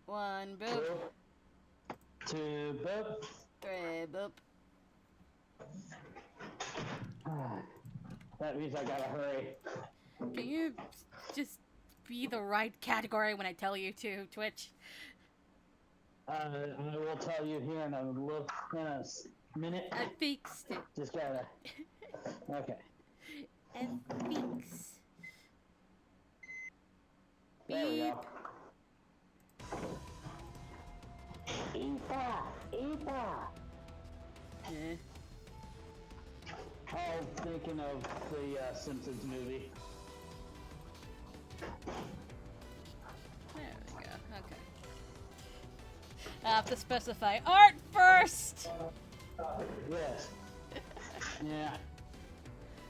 1 boop. 2 boop. 3 boop. That means I gotta hurry. Can you just be the right category when I tell you to, Twitch? I will tell you here in a minute. I fixed it. Just gotta. Okay. I fix. There we Beep. go. Eepa! Eh. Oh, thinking of the Simpsons movie. There we go. Okay. I have to specify art first! Yes. Yeah.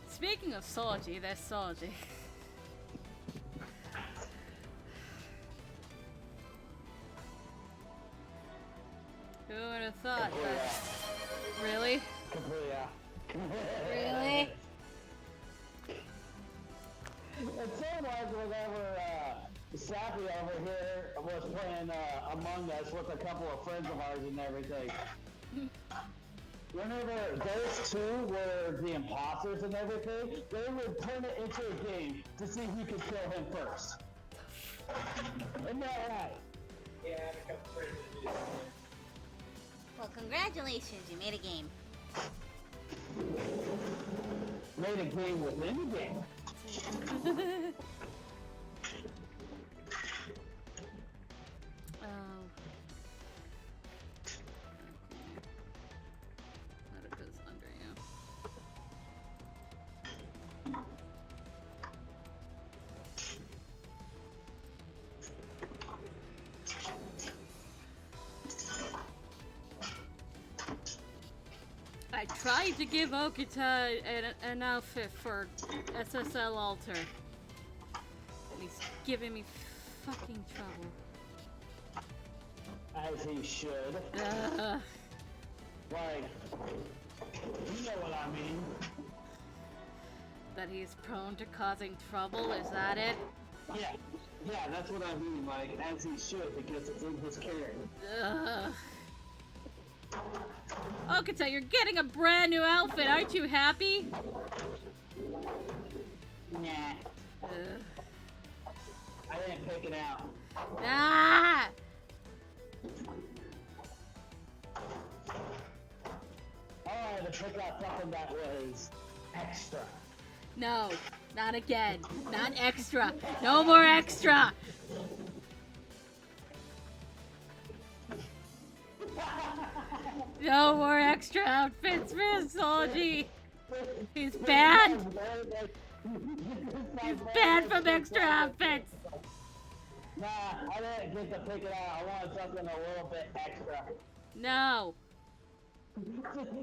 Speaking of Soji, there's Soji. Who would have thought that? Really? Completely out. Really? It seemed like whenever Sappy over here was playing Among Us with a couple of friends of ours and everything. Whenever those two were the imposters and everything, they would turn it into a game to see who could kill him first. Isn't that right? Yeah, I have a couple friends that do that. Well, congratulations, you made a game. Made a game within the game. Oh. Let it goes under you. I tried to give Okita an outfit for SSL Alter. And he's giving me fucking trouble. As he should. Like, you know what I mean. That he's prone to causing trouble, is that it? Yeah, that's what I mean, like, as he should, because it's in his character. Okita, you're getting a brand new outfit, aren't you happy? Nah, I didn't pick it out. Ah! Oh, to pick out something that was extra. No, not again. Not extra. No more extra! No more extra outfits for Soji! He's banned! He's banned from extra outfits! Nah, I didn't get to pick it out. I wanted something a little bit extra. No.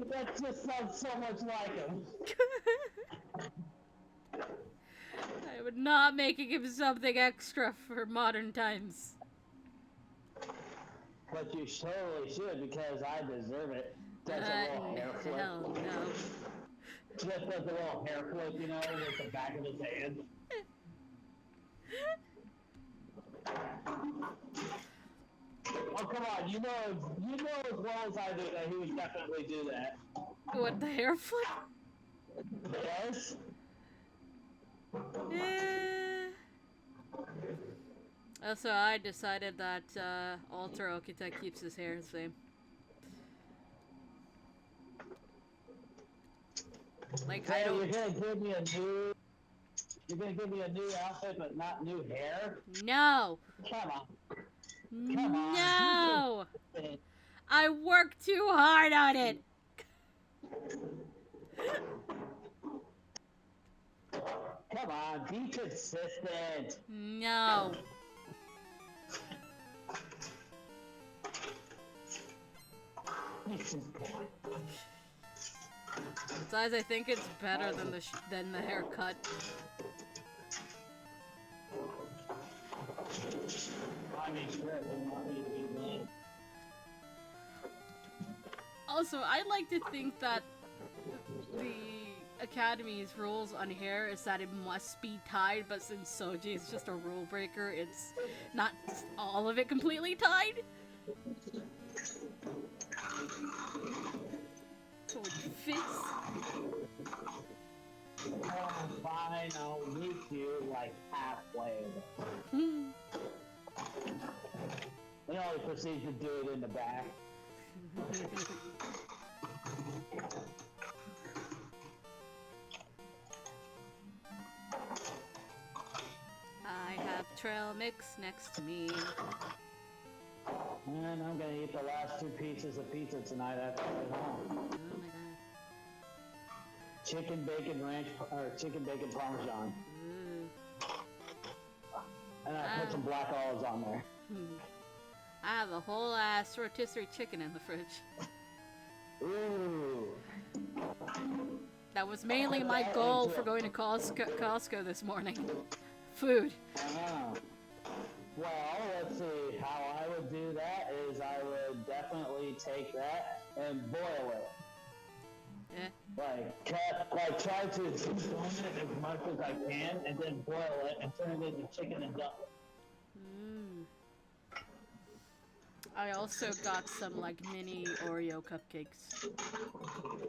That just sounds so much like him. I would not making him something extra for modern times. But you totally should, because I deserve it. Just a little hair flip. Hell no. Just like a little hair flip, you know, with the back of his hand. Oh, come on, you know as well as I do that he would definitely do that. What, the hair flip? Yes? Also, I decided that Alter Okita keeps his hair the same. Like, I don't... You're gonna give me a new outfit, but not new hair? No! Come on. Come on. No! I worked too hard on it! Come on, be consistent. No. Besides, I think it's better than the haircut. I mean, sure, it would not be a good name. Also, I like to think that the Academy's rules on hair is that it must be tied, but since Soji is just a rule breaker, it's not all of it completely tied. So it fits. Oh, fine, I'll meet you like halfway. Then I'll proceed to do it in the back. I have trail mix next to me. And I'm gonna eat the last 2 pieces of pizza tonight after I get home. Oh my god. Chicken bacon ranch, or chicken bacon parmesan. Ooh. And I put some black olives on there. I have a whole ass rotisserie chicken in the fridge. Ooh. That was mainly my goal for going to Costco this morning. Food. Well, let's see. How I would do that is I would definitely take that and boil it. Yeah. Like try to consume it as much as I can, and then boil it and turn it into chicken and dump it. I also got some like mini Oreo cupcakes.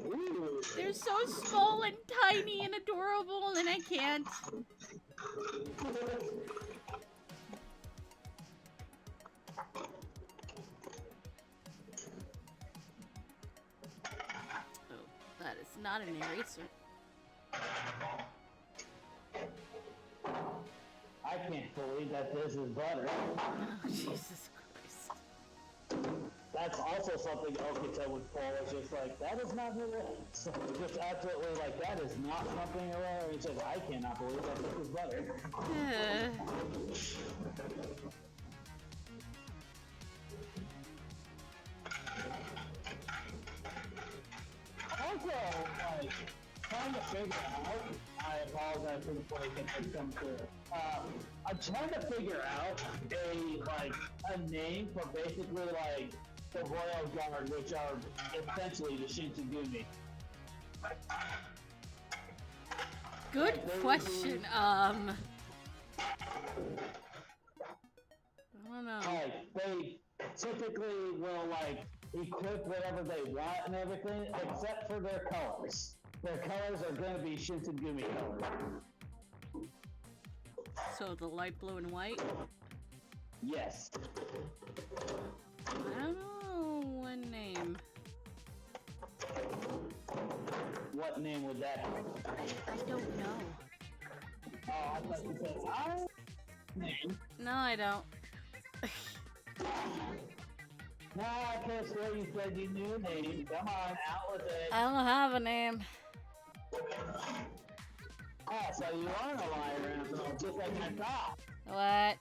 Ooh. They're so small and tiny and adorable, and I can't. Oh, that is not an eraser. I can't believe that this is butter. Oh, Jesus Christ. That's also something Okita would pull. It's just like, that is not really, just absolutely like, that is not something around. It's just, I cannot believe that this is butter. Also, like, trying to figure out, I apologize for the break and come through. I'm trying to figure out a name for basically like the Royal Guard, which are essentially the Shinsengumi. Good question. I don't know. Like, they typically will like equip whatever they want and everything, except for their colors. Their colors are going to be Shinsengumi colors. So the light blue and white? Yes. I don't know one name. What name would that be? I don't know. Oh, I thought you said name. No, I don't. No, I could have sworn you said you knew a name. Come on, out with it. I don't have a name. Oh, so you aren't a liar, Anthony, just like I thought. What?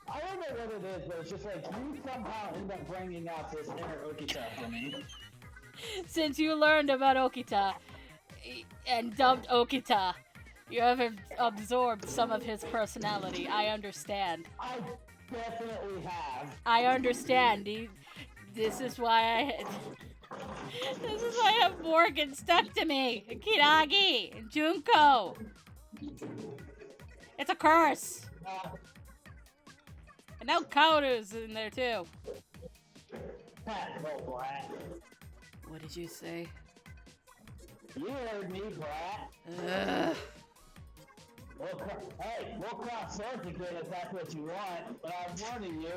I don't know what it is, but it's just like you somehow end up bringing out this inner Okita for me. Since you learned about Okita and dubbed Okita, you have absorbed some of his personality. I understand. I definitely have. I understand. This is why I have Morgan stuck to me. And Kiragi and Junko. It's a curse. And now Kaoru's in there too. What did you say? You heard me, brat. We'll cross swords again if that's what you want, but I'm warning you,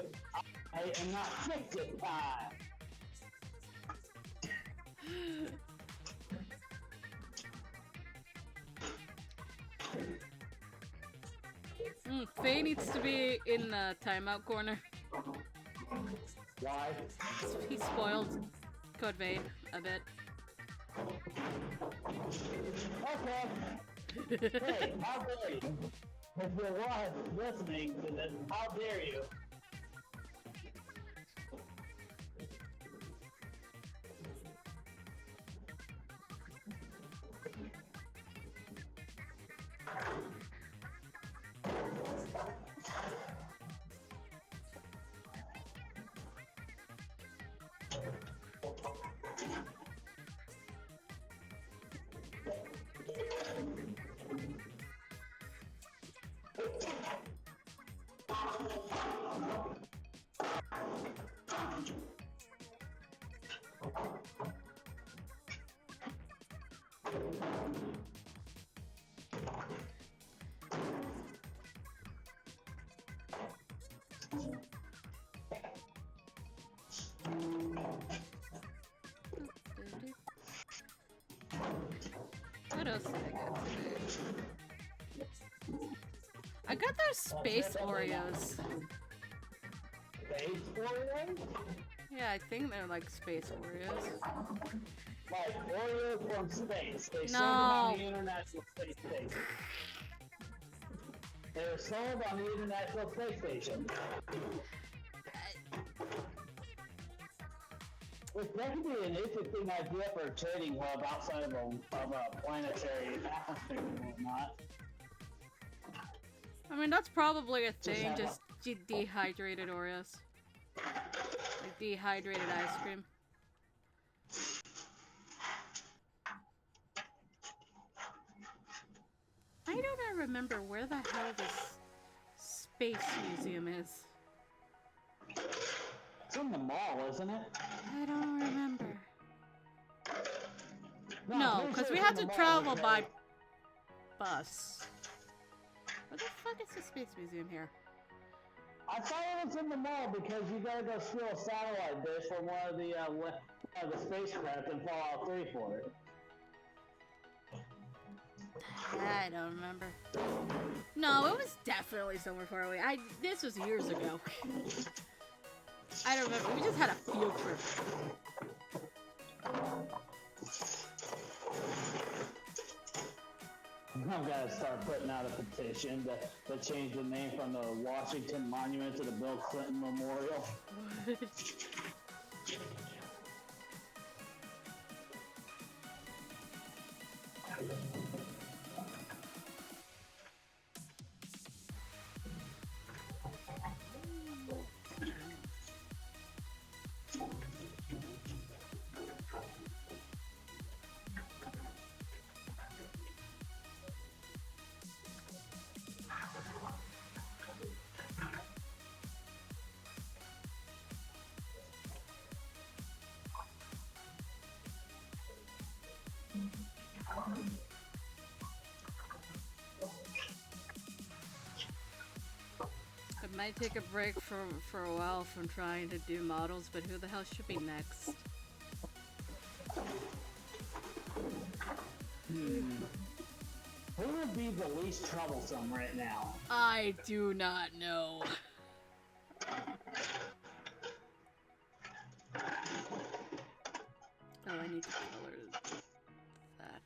I am not sick this time. Faye needs to be in the timeout corner. Why? He spoiled Code Vein a bit. Okay. Hey, how dare you? If you're listening to this, how dare you? What else did I get today? I got those space Oreos. Space Oreos? Yeah, I think they're like space Oreos. Like Oreos from space. They sold them No. on the International Space Station. They were sold on the International Space Station. Which that could be an interesting idea for a trading hub outside of a planetary atmosphere and whatnot. I mean, that's probably a thing, just dehydrated Oreos. Like dehydrated ice cream. I don't remember where the hell this space museum is. It's in the mall, isn't it? I don't remember. I'm No, pretty because sure we it's had in to the mall travel because- by bus. Where the fuck is the space museum here? I thought it was in the mall because you gotta go steal a satellite dish from one of the spacecraft in Fallout 3 for it. I don't remember. No, it was definitely somewhere far away. This was years ago. I don't remember. We just had a field trip. I'm gonna start putting out a petition to change the name from the Washington Monument to the Bill Clinton Memorial. I might take a break for a while from trying to do models, but who the hell should be next? Who would be the least troublesome right now? I do not know. Oh, I need to color that.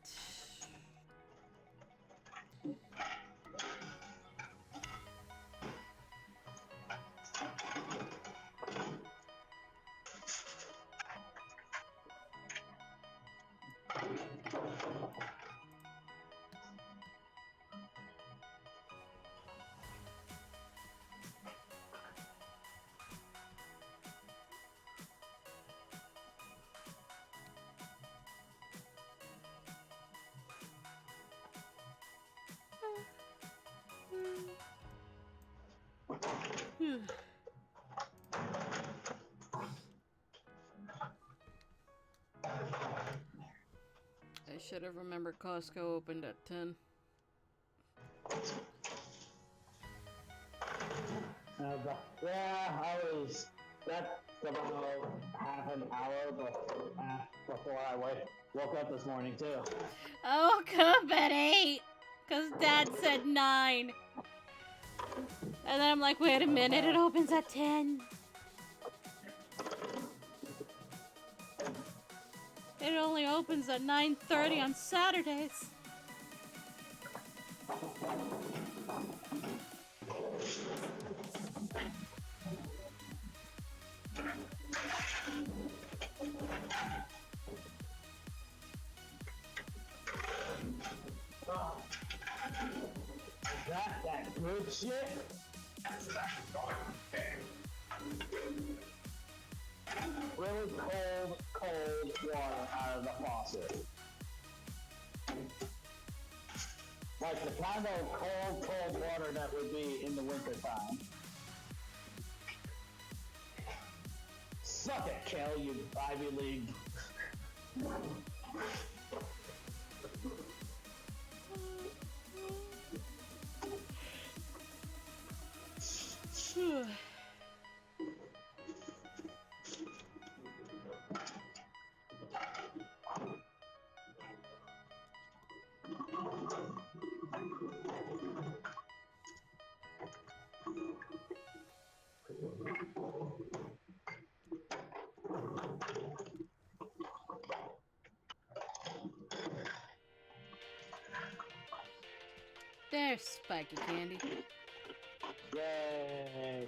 I should have remembered Costco opened at 10. That's about half an hour before I woke up this morning too. I woke up at 8, because Dad said 9. And then I'm like, wait a minute, it opens at 10. It only opens at 9:30 on Saturdays. That good shit? Really cold water out of the faucet. Like the kind of cold water that would be in the wintertime. Suck it, Kel, you Ivy League. There's spiky candy. Yay.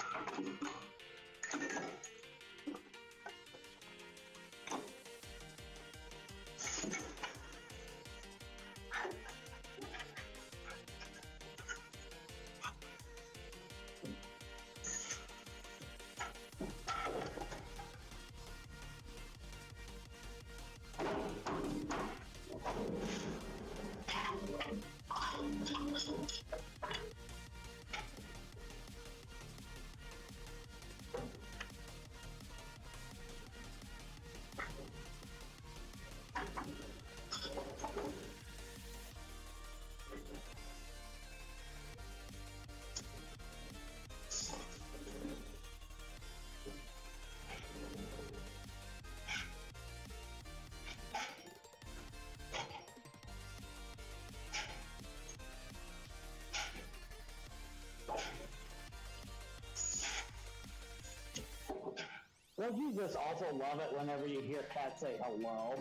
Don't you just also love it whenever you hear cats say hello?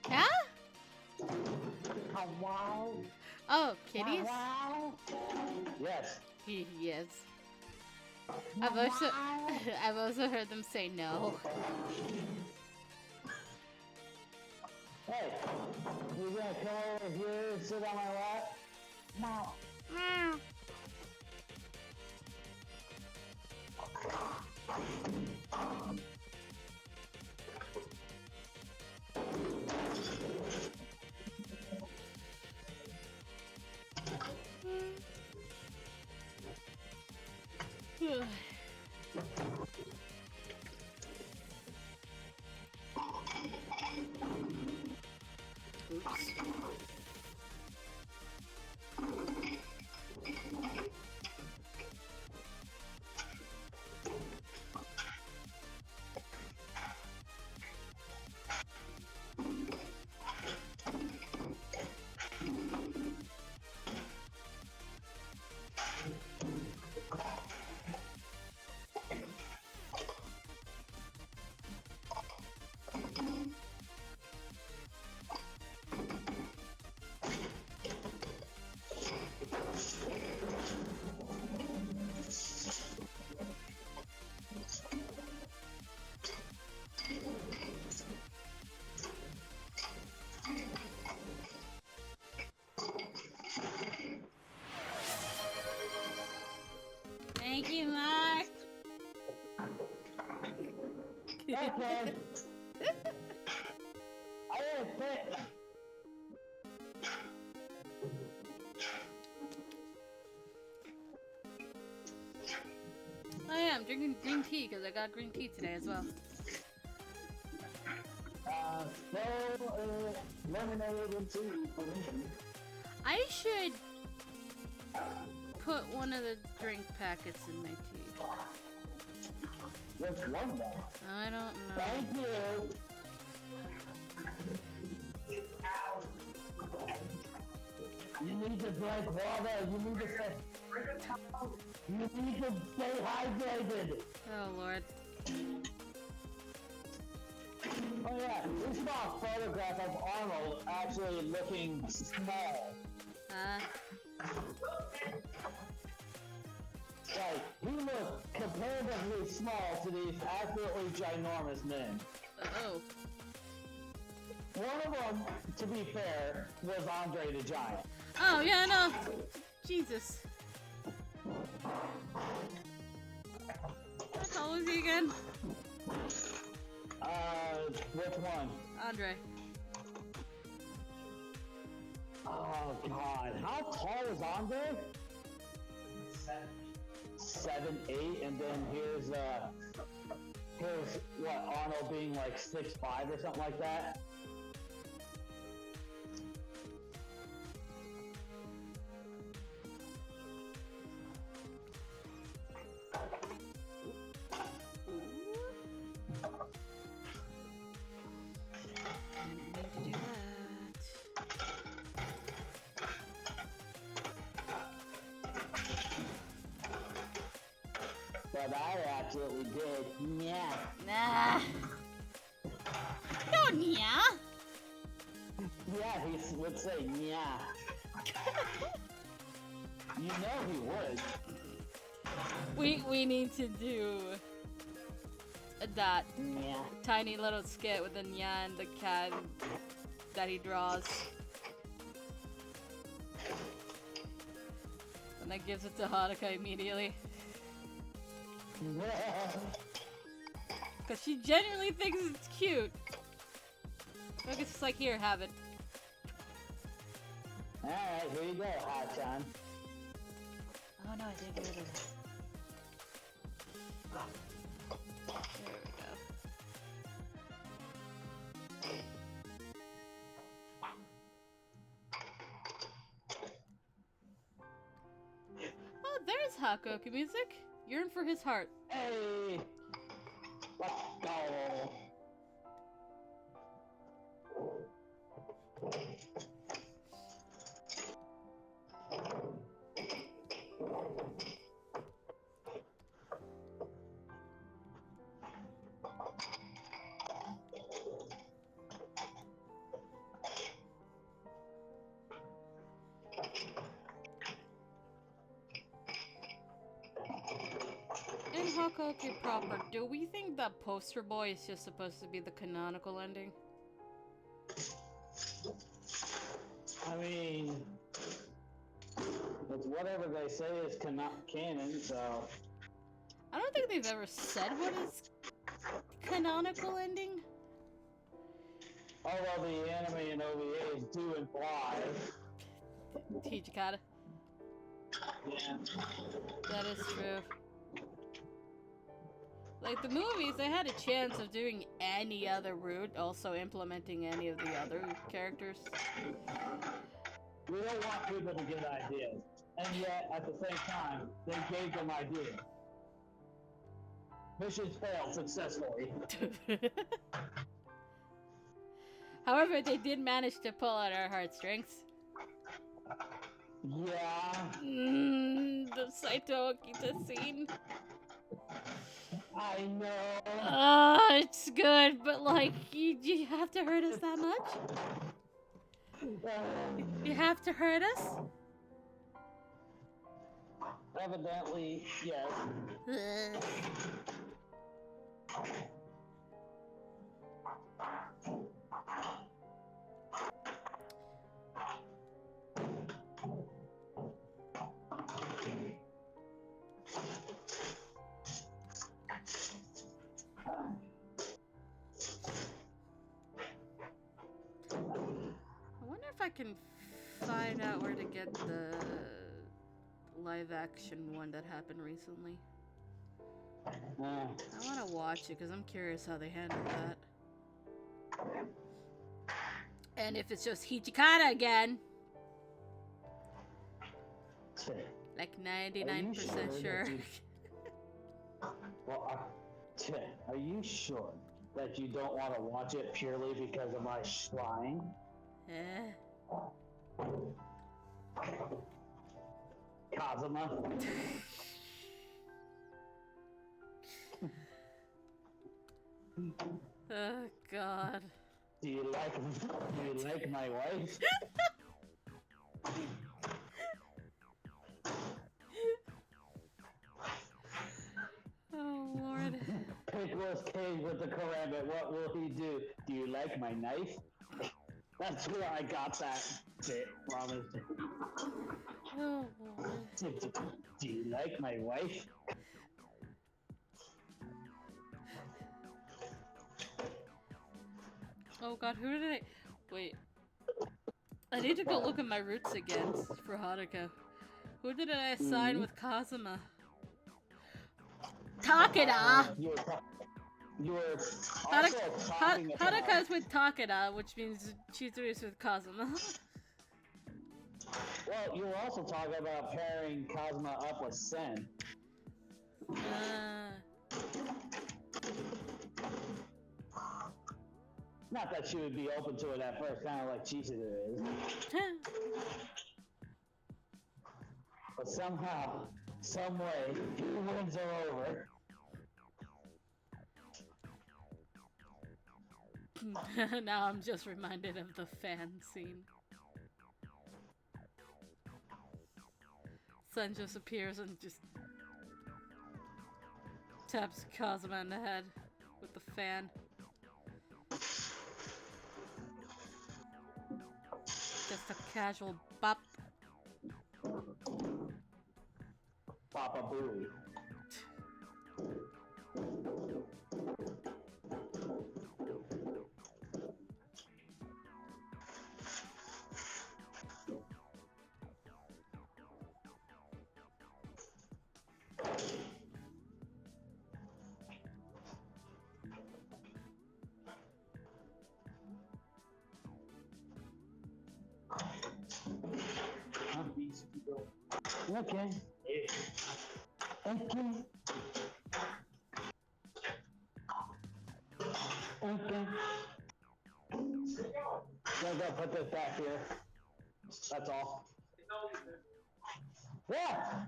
Huh? Hello? Oh, kitties? Hello? Yes. Yes. I've also heard them say no. Hey, you gonna come over here and sit on my lap? No. Meow. Oops. Thank you, Mark. Okay. I didn't fit. Oh yeah, I'm drinking green tea because I got green tea today as well. Lemonade and tea for me. I should put one of the drink packets in my tea. There's one there. I don't know. Thank you. You need to drink water. You need to stay hydrated. Oh lord. Oh yeah, we saw a photograph of Arnold actually looking small. Like, he looked comparatively small to these absolutely ginormous men. Oh. One of them, to be fair, was Andre the Giant. Oh yeah, no. Jesus. How old is he again? Which one? Andre. Oh god, how tall is Andre? 7'8", and then here's what, Arnold being like 6'5" or something like that. But I absolutely did. Yeah. Nah. No, yeah. Yeah, he would say yeah. You know he would. We need to do that Yeah. tiny little skit with the Nya and the cat that he draws. And then gives it to Haruka immediately. Because she genuinely thinks it's cute. Look, it's just like, here, have it. Alright, here you go, Hachan. Oh no, I didn't get rid of it. There we go. Oh, there's Hakuoki music. Yearn for his heart. Hey! Let's go! In Hakuoki proper, do we think that Poster Boy is just supposed to be the canonical ending? I mean, it's whatever they say is canon, so... I don't think they've ever said what is canonical ending. Although the anime and OVAs do imply... Hijikata. Yeah. That is true. Like the movies, they had a chance of doing any other route, also implementing any of the other characters. We don't want people to get ideas. And yet, at the same time, they gave them ideas. Missions failed successfully. However, they did manage to pull out our heartstrings. Yeah. The Saito Okita scene. I know. It's good, but like, you have to hurt us that much? You have to hurt us? Evidently, yes. I wonder if I can find out where to get the live action one that happened recently. I want to watch it because I'm curious how they handle that. And if it's just Hijikata again. Like 99% sure. Well, are you sure that you don't want to watch it purely because of my shrine? Kazuma? Oh god. Do you like my wife? Oh lord. Pickles Cage with the karambit, what will he do? Do you like my knife? That's where I got that bit from. Oh lord. Do you like my wife? Oh god, who did I... Wait. I need to go look at my roots again for Haruka. Who did I assign with Kazuma? Takeda! You were also talking about... Haruka's with Takeda, which means Chizuru's with Kazuma. Well, you were also talking about pairing Kazuma up with Sen. Not that she would be open to it at first, kind of like Chizuru is. But somehow, some way, he wins her over. Now I'm just reminded of the fan scene. Sun just appears and just taps Kazuma in the head with the fan. Just a casual bop. Papa Booey. Okay. Okay. Okay. Gotta put this back here. That's all. Yeah!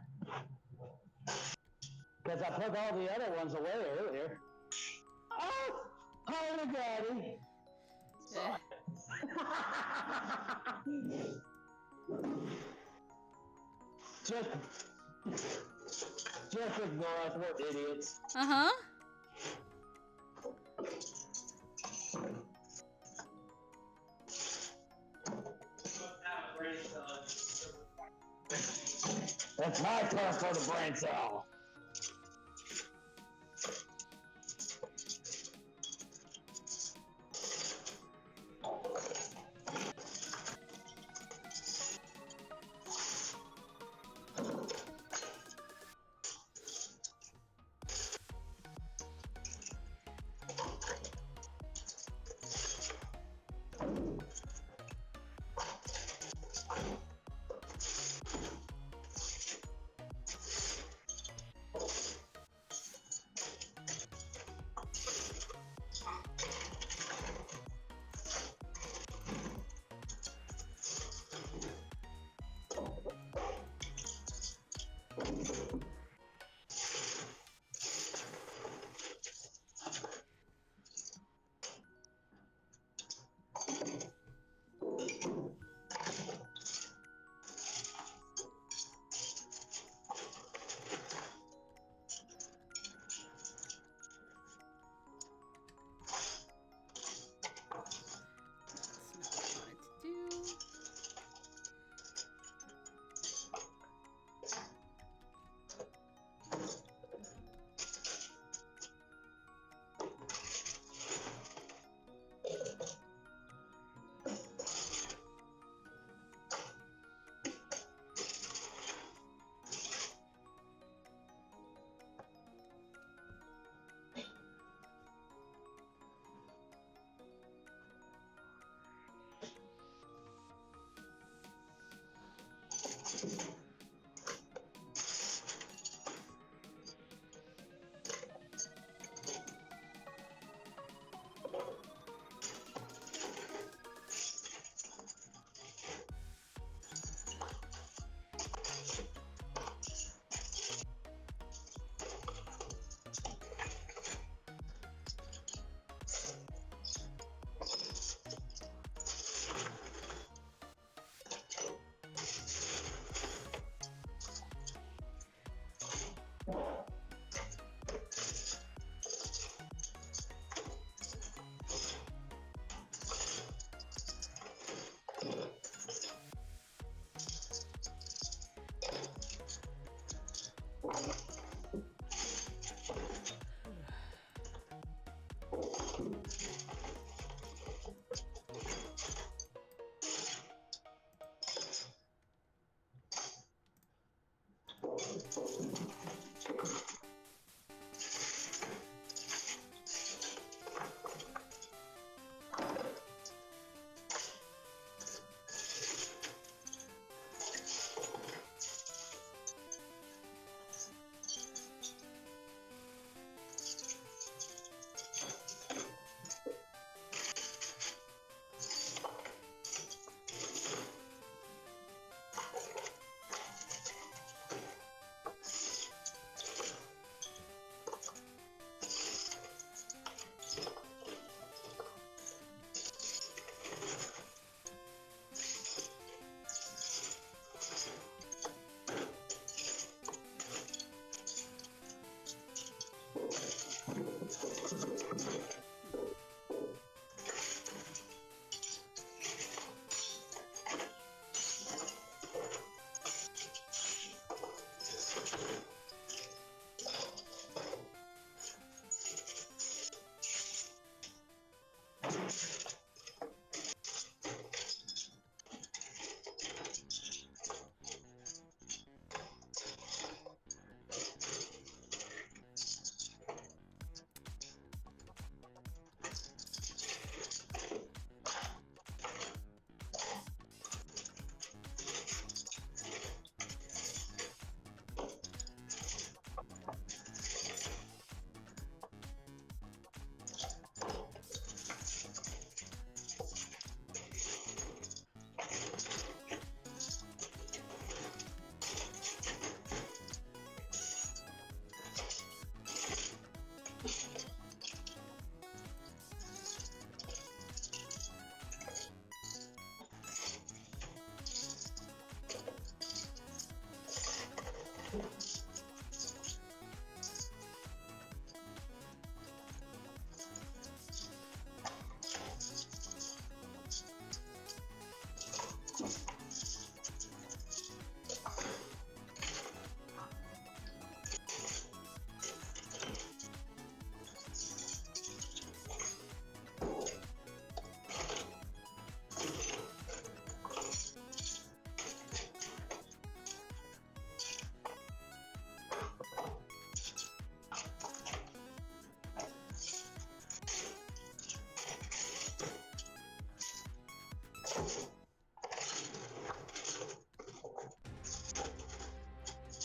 Because I put all the other ones away earlier. Oh! Hi, Daddy! Yeah. Just ignore us, we're idiots. Uh-huh. It's my turn for the brain cell.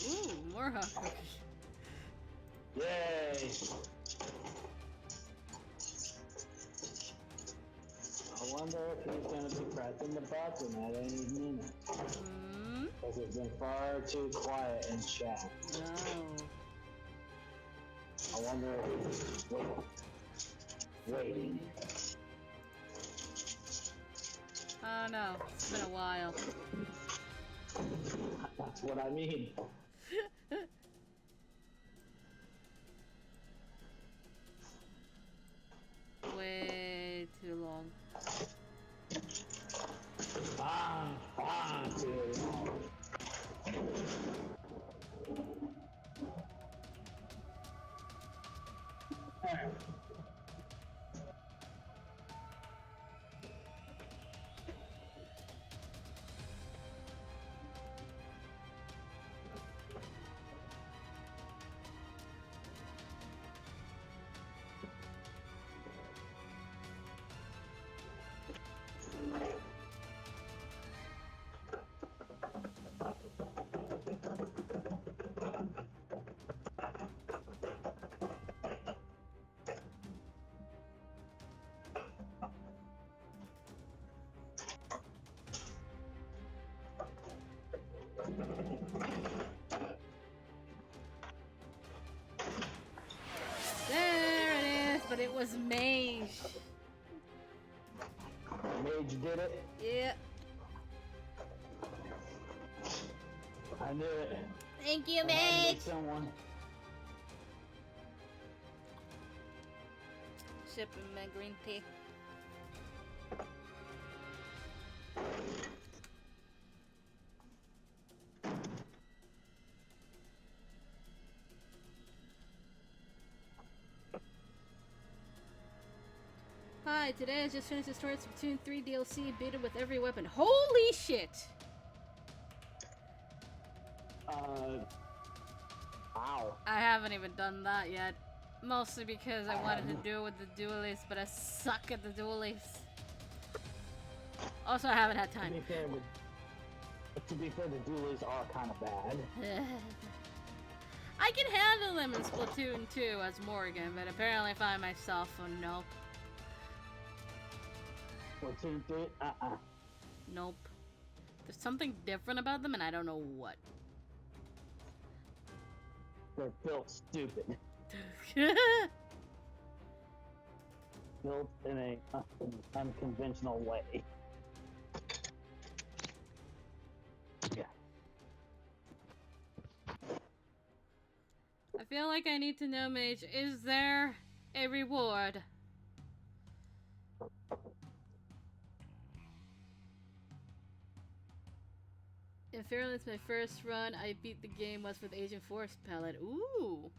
Ooh, more Hakuoki. Yay! I wonder if he's going to be pressing the button at any minute. Hmm? Because it's been far too quiet in chat. No. I wonder if he's waiting. Oh no, it's been a while. That's what I mean. Way too long. Too long. There it is, but it was Mage. Mage did it. Yeah. I knew it. Thank you, It had to be Mage. someone. Shipping my green tea. Hi, today I just finished the story of Splatoon 3 DLC beta with every weapon. Holy shit! Wow. I haven't even done that yet. Mostly because I wanted to do it with the duelies, but I suck at the duelies. Also, I haven't had time. To be fair, the duelies are kind of bad. I can handle them in Splatoon 2 as Morgan, but apparently if I myself, oh no. Splatoon 3? Nope. There's something different about them and I don't know what. They're built stupid. Built in a unconventional way. Yeah. I feel like I need to know, Mage, is there a reward? In fairness, my first run I beat the game was with Agent Force palette. Ooh!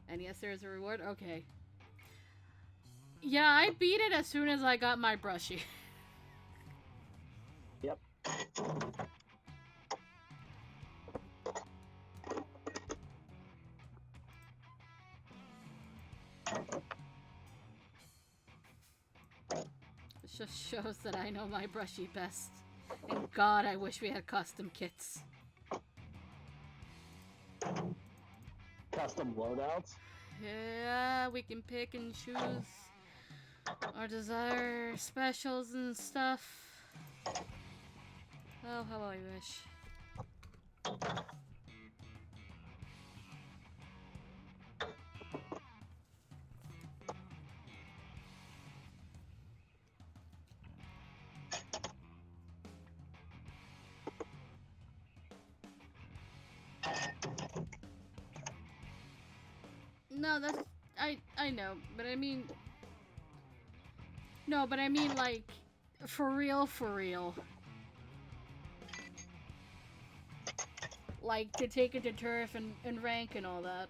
And yes, there is a reward? Okay. Yeah, I beat it as soon as I got my brushie. Yep. It just shows that I know my brushie best. And God, I wish we had custom kits. Custom loadouts? Yeah, we can pick and choose our desire specials and stuff. Oh, how I wish. No, that's I know, but I mean no, but I mean like for real, for real. Like to take it to turf and rank and all that.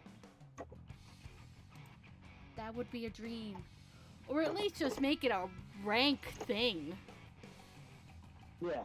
That would be a dream. Or at least just make it a rank thing. Yeah.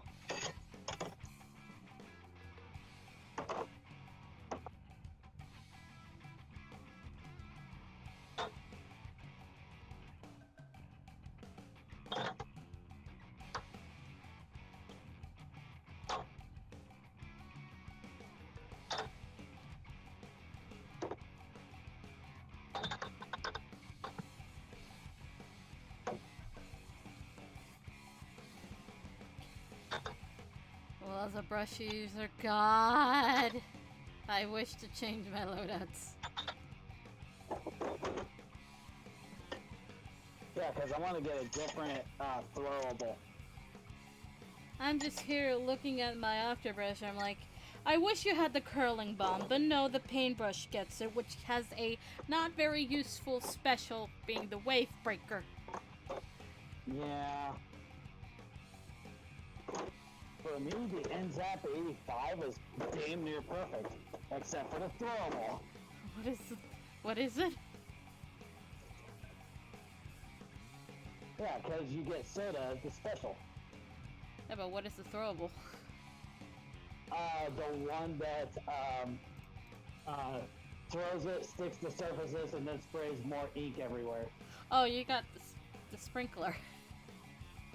Well, as a brush user, God, I wish to change my loadouts. Yeah, because I want to get a different throwable. I'm just here looking at my afterbrush. I'm like, I wish you had the curling bomb, but no, the paintbrush gets it, which has a not very useful special being the wave breaker. Yeah. For me, the NZAP 85 is damn near perfect, except for the throwable. What is it? Yeah, because you get soda as the special. Yeah, but what is the throwable? The one that throws it, sticks to surfaces, and then sprays more ink everywhere. Oh, you got the sprinkler.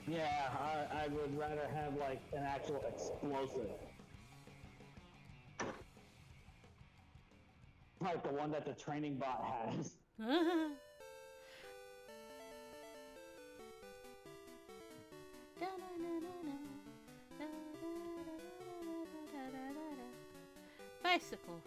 Yeah, I would rather have like an actual explosive. Like the one that the training bot has. Bicycle.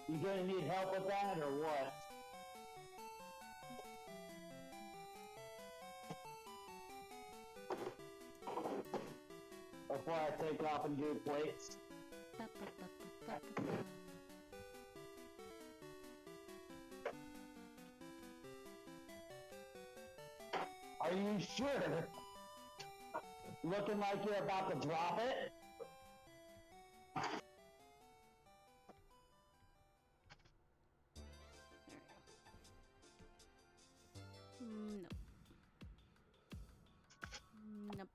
You gonna need help with that or what? Before I take off and do plates? Are you sure? Looking like you're about to drop it? No. Nope.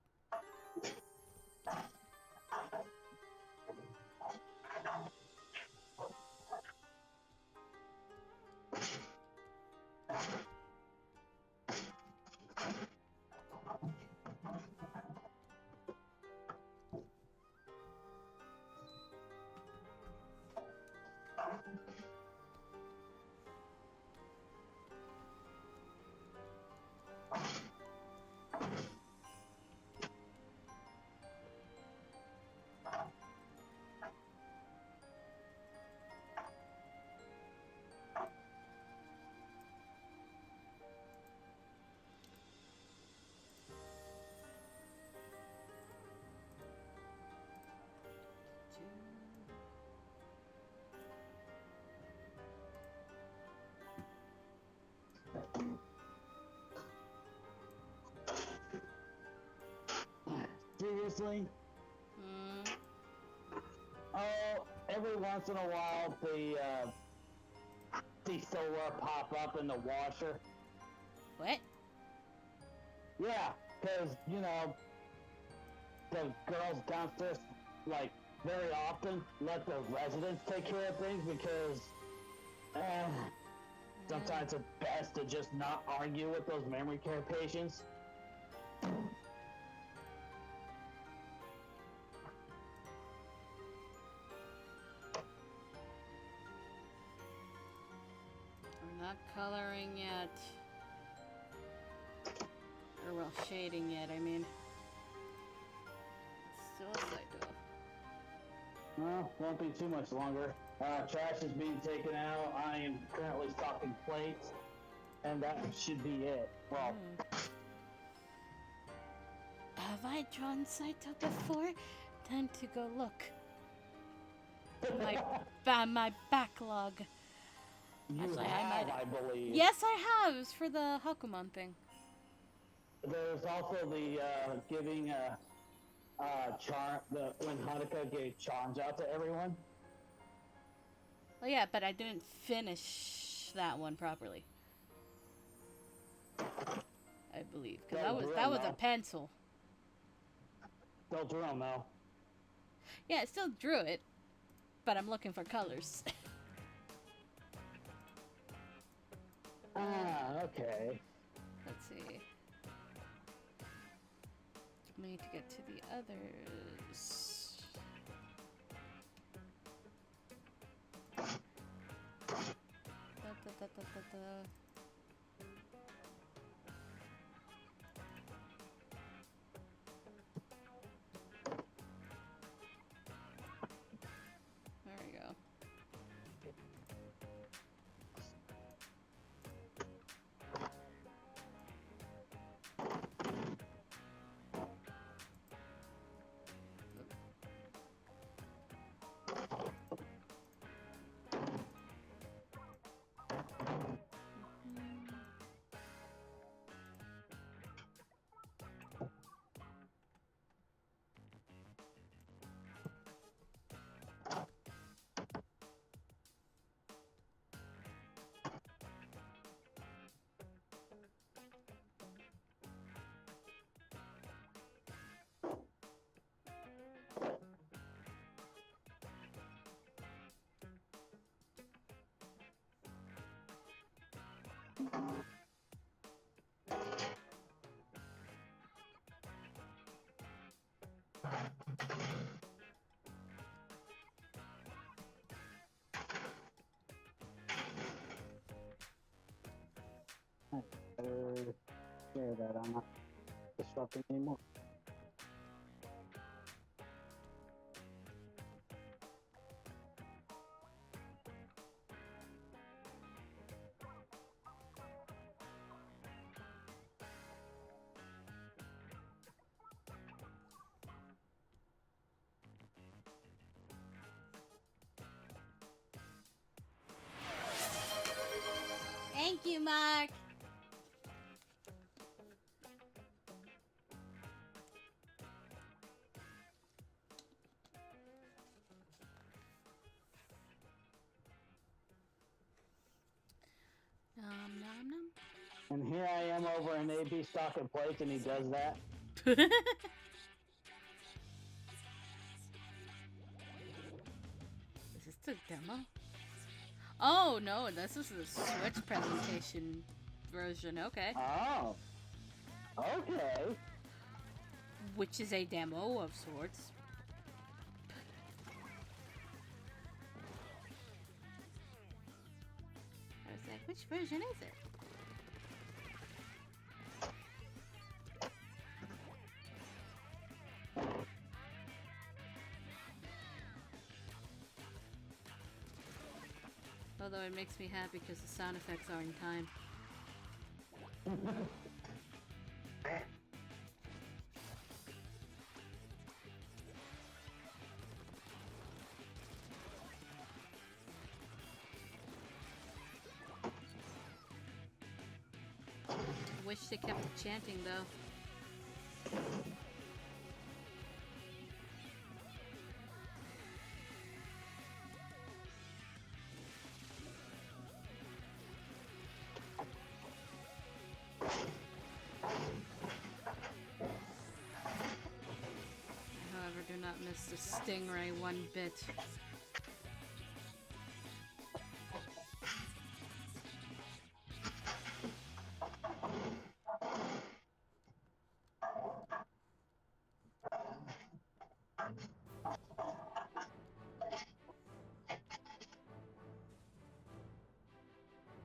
previously? Hmm. Oh, every once in a while, the solar pop up in the washer. What? Yeah, because, you know, the girls downstairs, like, very often let the residents take care of things because sometimes it's best to just not argue with those memory care patients. We're not coloring yet. Or, well, shading yet, I mean. Still a side door. Well, won't be too much longer. Trash is being taken out. I am currently stocking plates, and that should be it. Well, Have I drawn Saito before? Time to go look. My backlog. you Actually, have, I believe. Yes, I have. It's for the Hakumon thing. There's also the giving charm. When Hanukkah gave charms out to everyone. Oh yeah, but I didn't finish that one properly. I believe because that was a pencil. Still drew them though. Yeah, I still drew it, but I'm looking for colors. Okay. Let's see. We need to get to the others. Da. There we go. Better share that. I'm not disrupting anymore. Thank you, Mark. Nom nom. And here I am over in AB stocking plates, and he does that. Is this the demo? Oh no, this is the Switch presentation version. Okay. Oh. Okay. Which is a demo of sorts. I was like, which version is it? Although it makes me happy because the sound effects are in time. Wish they kept chanting though. miss the stingray one bit.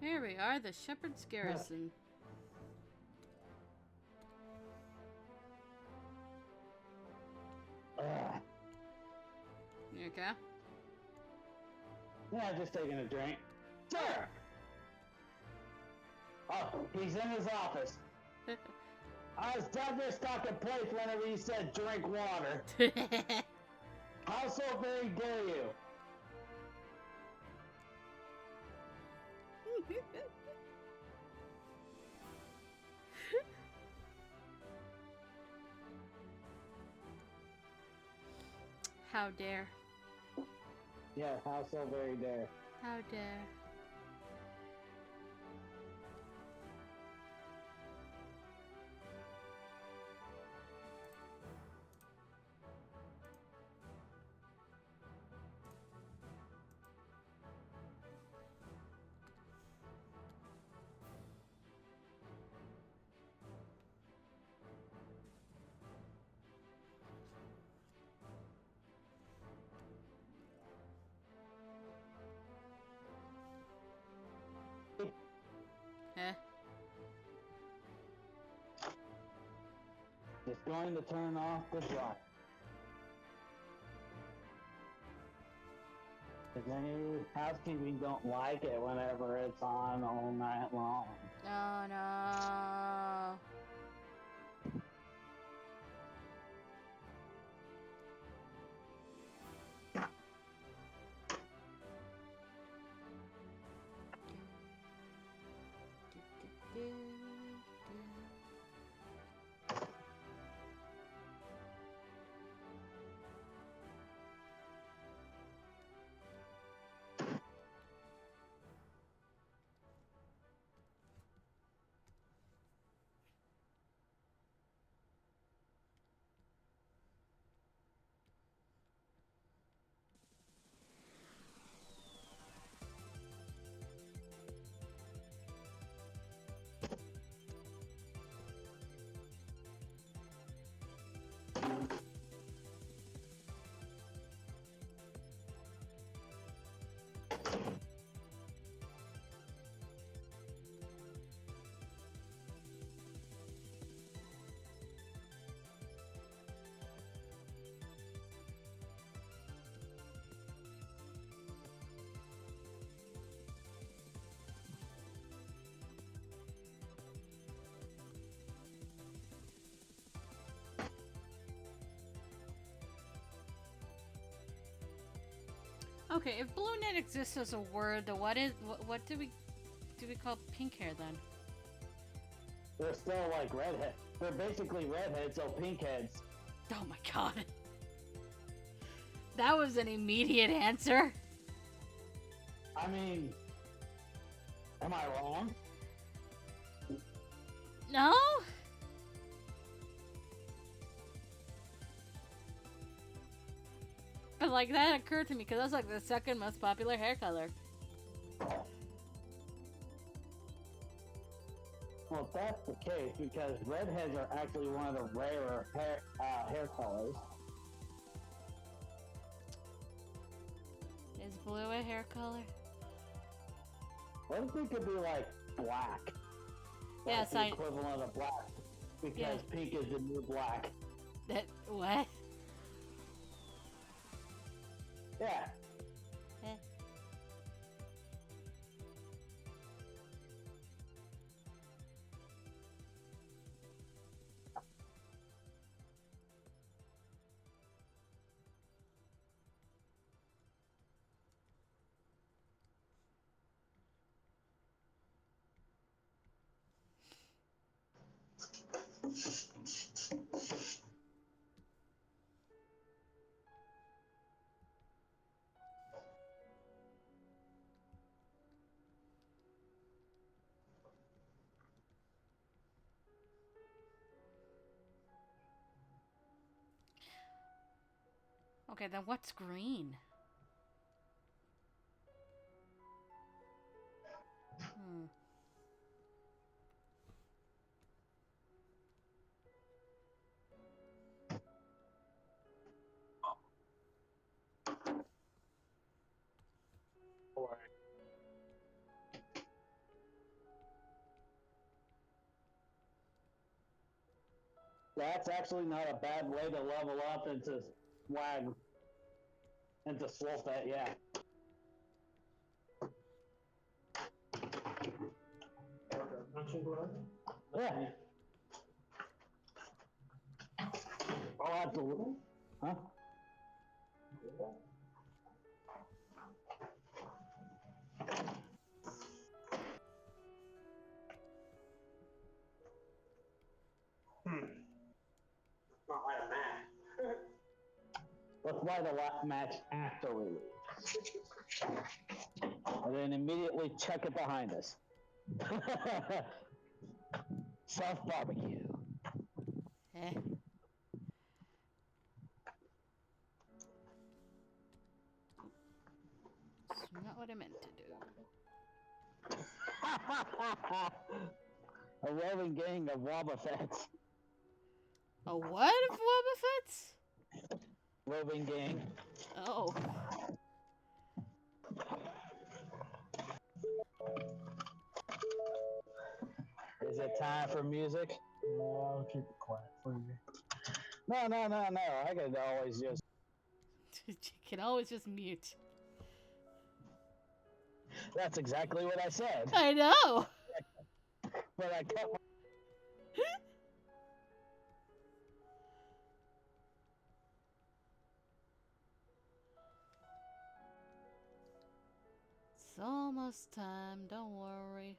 Here we are, the Shepherd's Garrison. You okay? Yeah, just taking a drink. Sir! Oh, he's in his office. I was definitely stuck in place whenever you said drink water. How so very dare you? How dare. Yeah, how so very dare. How dare. Eh? Just going to turn off the drop. Because any housekeeping don't like it whenever it's on all night long. Oh no. Okay, if blue net exists as a word, then what do we call pink hair then? They're still like redhead. They're basically redheads, so pink heads. Oh my god. That was an immediate answer. I mean, am I wrong? No? But like that occurred to me because that's like the second most popular hair color. Well, that's the case because redheads are actually one of the rarer hair colors. Is blue a hair color? What if it could be like black? Yes, the equivalent of black. Because pink is the new black. That what? Yeah. Eh. Okay, then what's green? Hmm. That's actually not a bad way to level up into swag, into Swolfet, yeah. Yeah. I'll have to, huh? Not like a man. Let's buy the match after release. And then immediately check it behind us. South Barbecue. Eh. It's not what I meant to do. A roving gang of Wobbuffets. A what of Wobbuffets? Roving gang. Oh. Is it time for music? No, I'll keep it quiet for you. No. I could always just. You can always just mute. That's exactly what I said. I know! But I cut my. It's almost time, don't worry.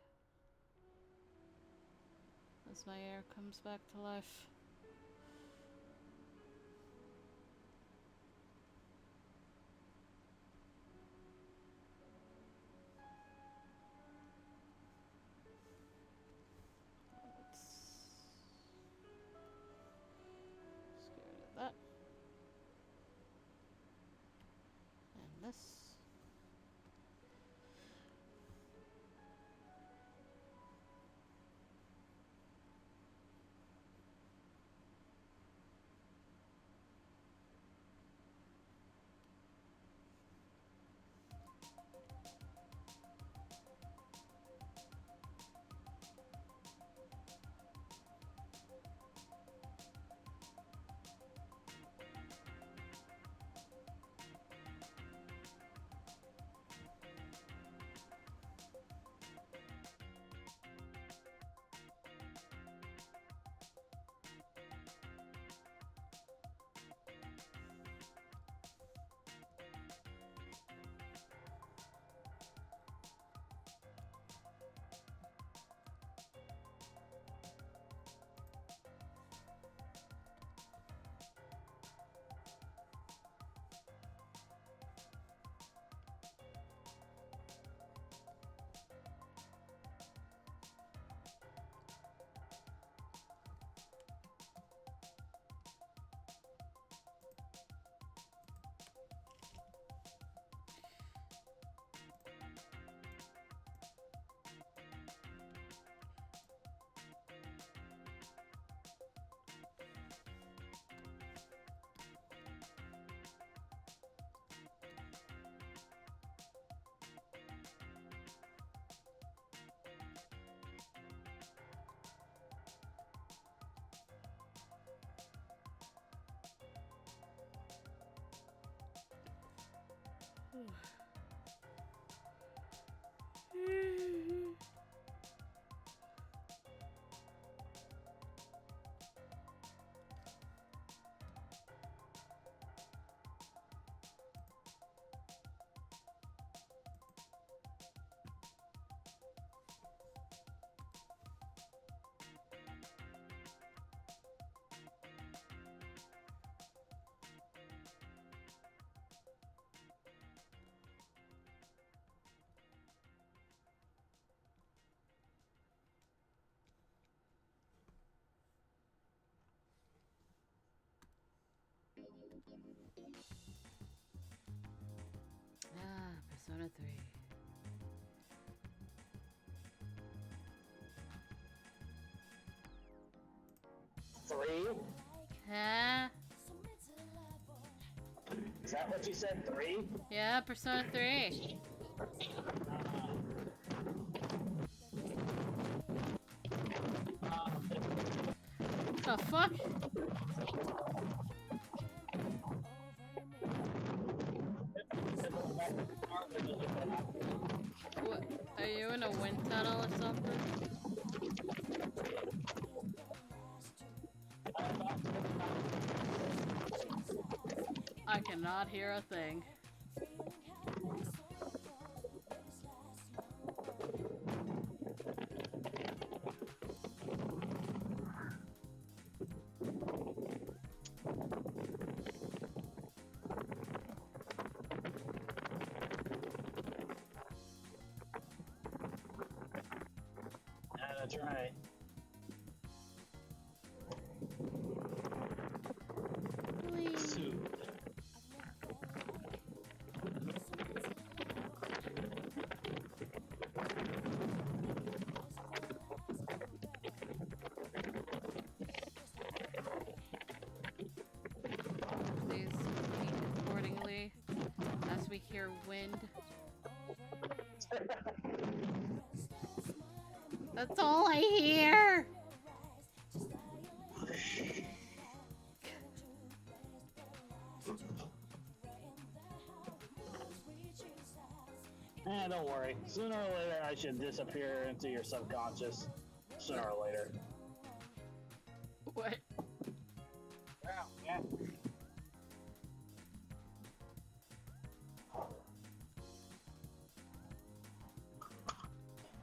As my air comes back to life. Scared of that. And this. Ah, Persona 3. Three? Huh? Is that what you said? Three? Yeah, Persona 3. The fuck? What? Are you in a wind tunnel or something? I cannot hear a thing. Yeah, that's right. Whee! Please speak accordingly as we hear wind. That's all I hear! Don't worry. Sooner or later, I should disappear into your subconscious. Sooner or later. What? Yeah.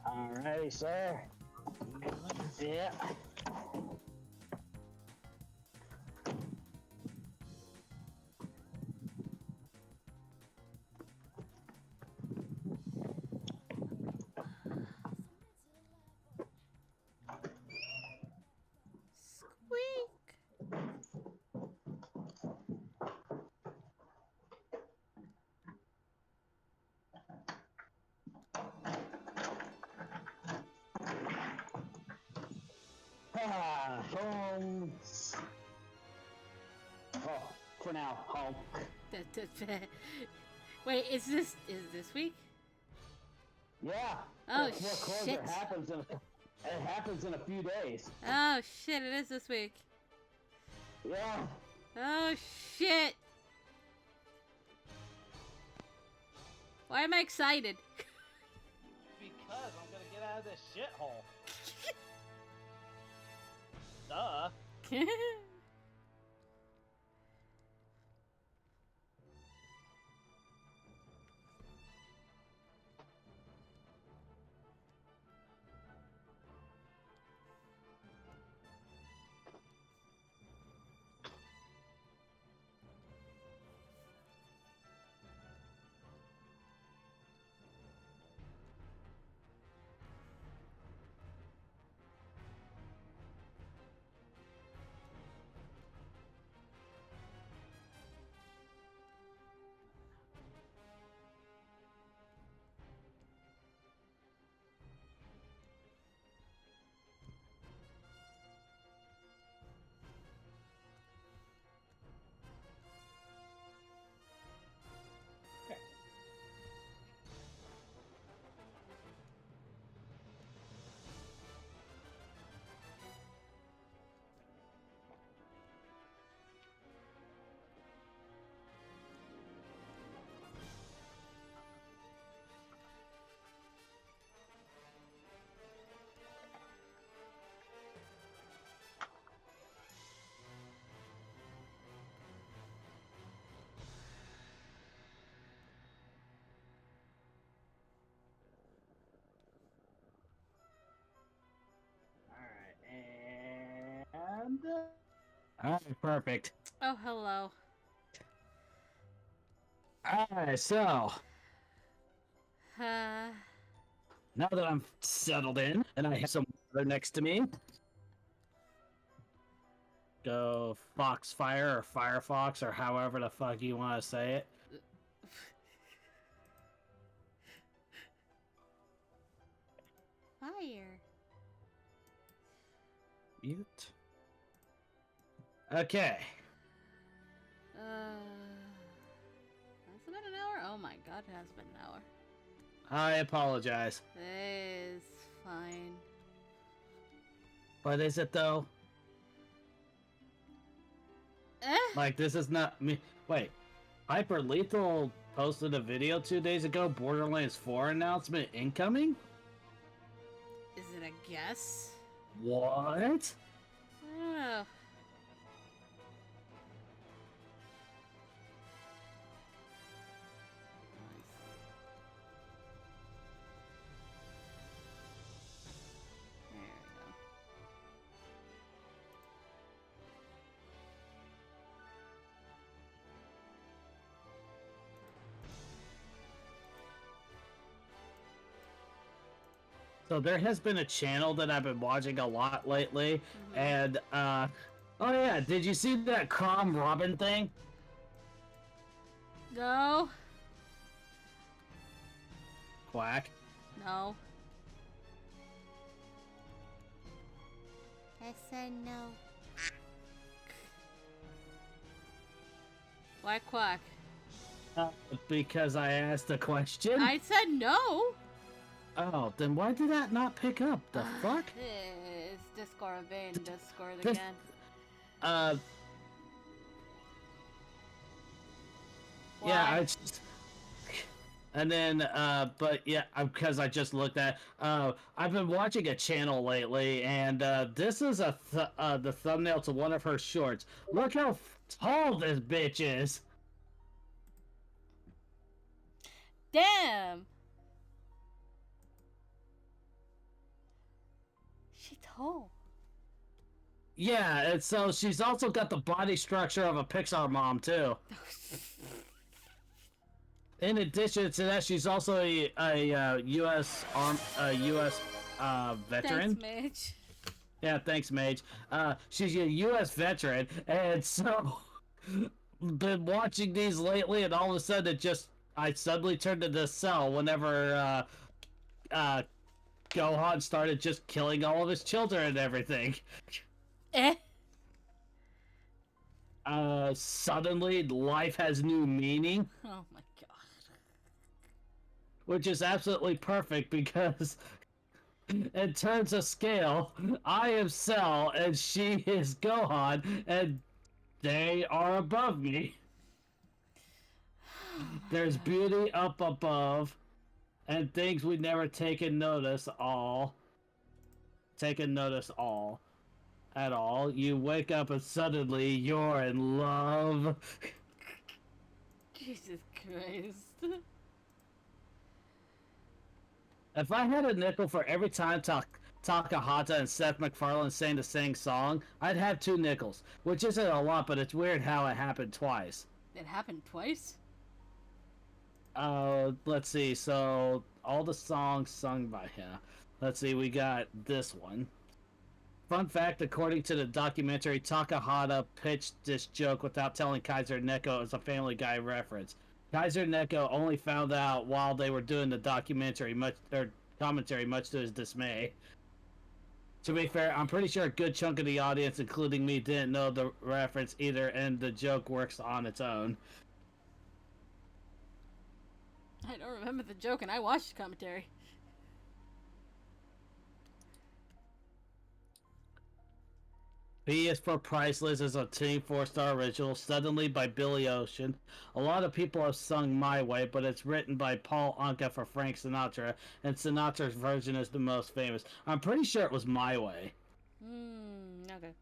Alrighty, sir. Yeah. Squeak! Home. Oh, for now, home. Wait, is this week? Yeah. Oh, the foreclosure shit. happens in a few days. Oh shit, it is this week. Yeah. Oh shit! Why am I excited? Because I'm gonna get out of this shithole. Duh. And alright, perfect. Oh, hello. Alright, so Uh, now that I'm settled in and I have some water next to me, go Foxfire or Firefox or however the fuck you want to say it. Fire. Mute. Okay. Has it been an hour? Oh my god, it has been an hour. I apologize. It's fine. But is it though? Like, this is not me. Wait. Hyper Lethal posted a video 2 days ago. Borderlands 4 announcement incoming? Is it a guess? What? I don't know. There we go. So there has been a channel that I've been watching a lot lately, and oh yeah, did you see that Crom Robin thing? No. Quack. No. I said no. Why quack? Because I asked a question. I said no. Oh, then why did that not pick up? The fuck? It's Discord vain. Discord Dis- again. Yeah, Why? I just... And then, but yeah, because I just looked at, I've been watching a channel lately, and this is the thumbnail to one of her shorts. Look how tall this bitch is. Damn. She tall. Yeah, and so she's also got the body structure of a Pixar mom too. In addition to that, she's also a U.S. veteran. Thanks, Mitch. Yeah, thanks, Mage. She's a U.S. veteran, and so been watching these lately, and all of a sudden I suddenly turned into Cell whenever Gohan started just killing all of his children and everything. Suddenly life has new meaning. Oh my god. Which is absolutely perfect because in terms of scale, I am Cell and she is Gohan, and they are above me. There's beauty up above, and things we never taken notice at all. You wake up and suddenly you're in love. Jesus Christ. If I had a nickel for every time Takahata and Seth MacFarlane sang the same song, I'd have 2 nickels, which isn't a lot, but it's weird how it happened twice. It happened twice? Let's see, so all the songs sung by him. Let's see, we got this one. Fun fact, according to the documentary, Takahata pitched this joke without telling Kaiser Neko as a Family Guy reference. Kaiser Neko only found out while they were doing the commentary, much to his dismay. To be fair, I'm pretty sure a good chunk of the audience, including me, didn't know the reference either, and the joke works on its own. I don't remember the joke, and I watched the commentary. P is for Priceless is a Team 4-star original, Suddenly by Billy Ocean. A lot of people have sung My Way, but it's written by Paul Anka for Frank Sinatra, and Sinatra's version is the most famous. I'm pretty sure it was My Way. Okay.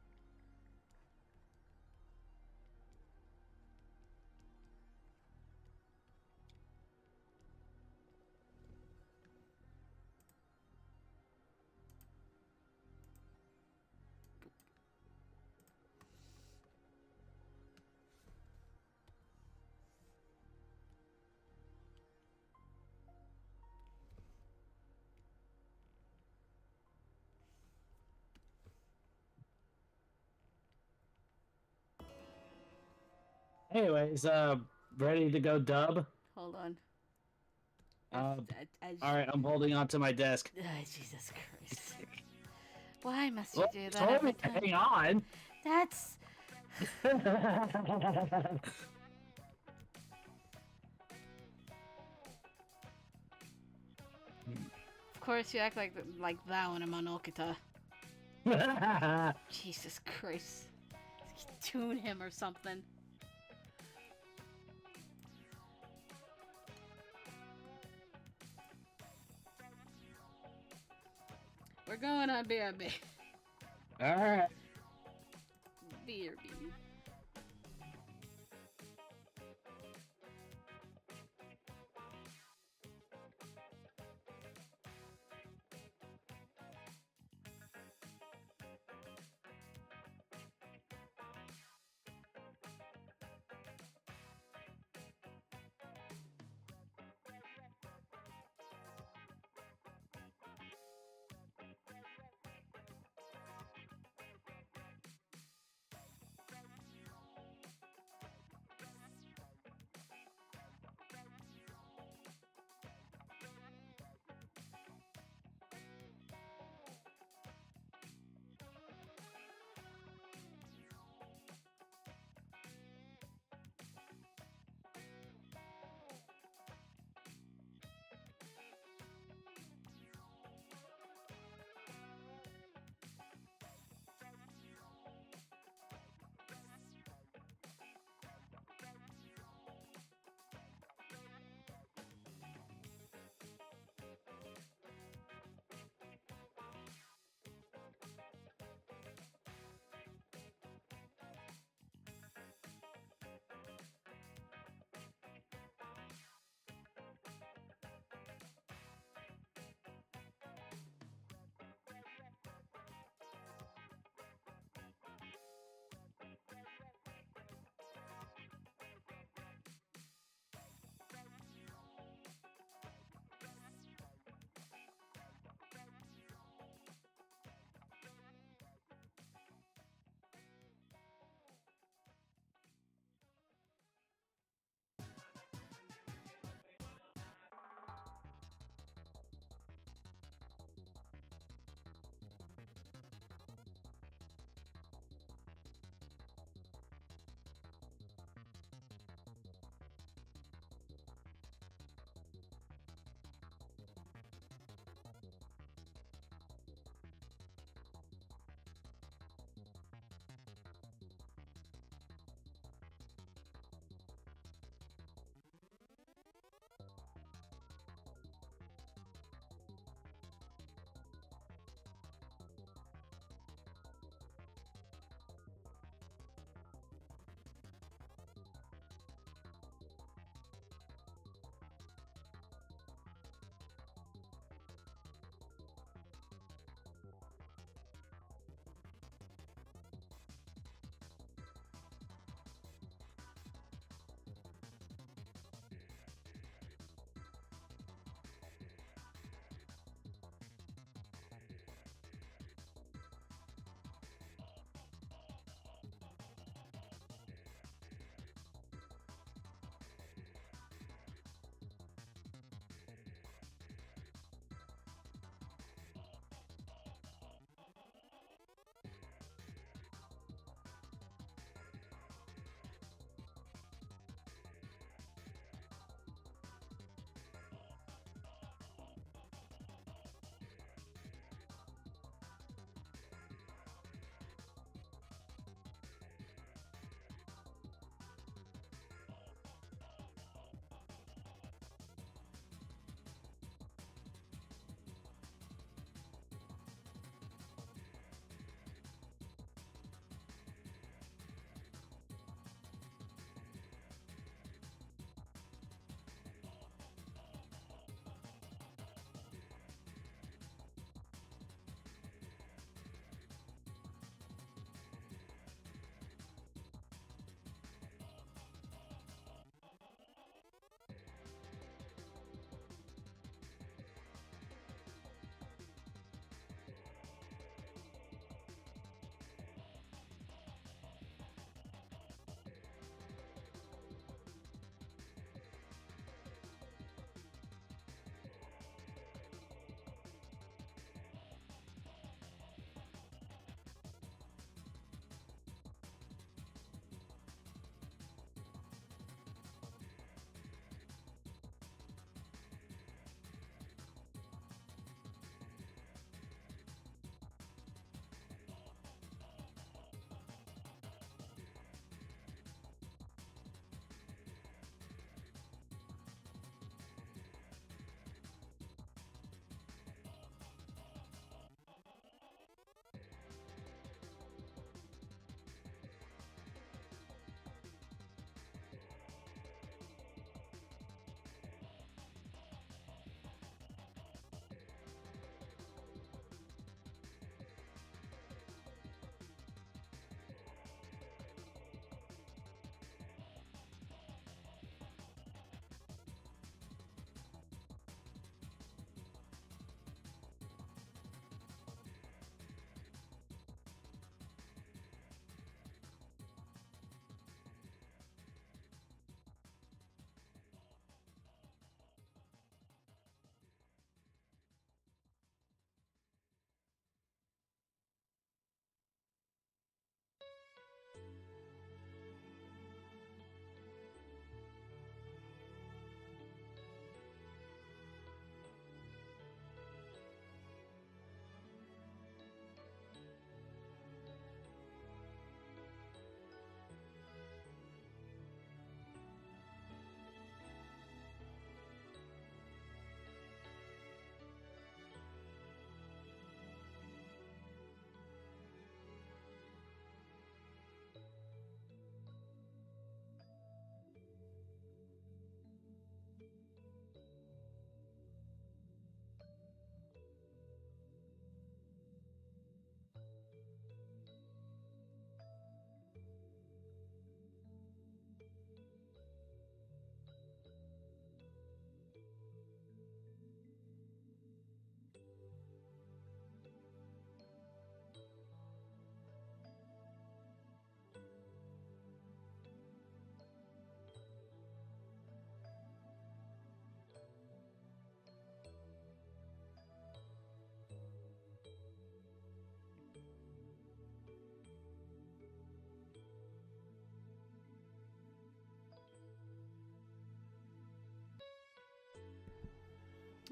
Anyways, ready to go dub? Hold on. Alright, I'm holding on to my desk. Jesus Christ. Why must you Well, do that told every me to time? hang on. That's... Of course you act like that when I'm on Okita. Jesus Christ. Tune him or something. We're going on BRB. Alright. BRB.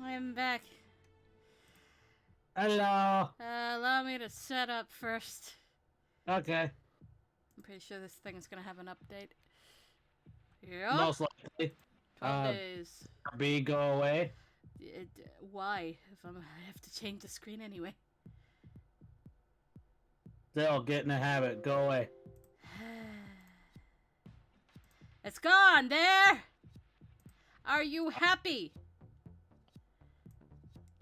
I'm back. Hello. Allow me to set up first. Okay. I'm pretty sure this thing is gonna have an update. Yeah. Most likely. 12 days. B, go away. Why? If I have to change the screen anyway. Still, get in the habit. Go away. It's gone. There. Are you happy?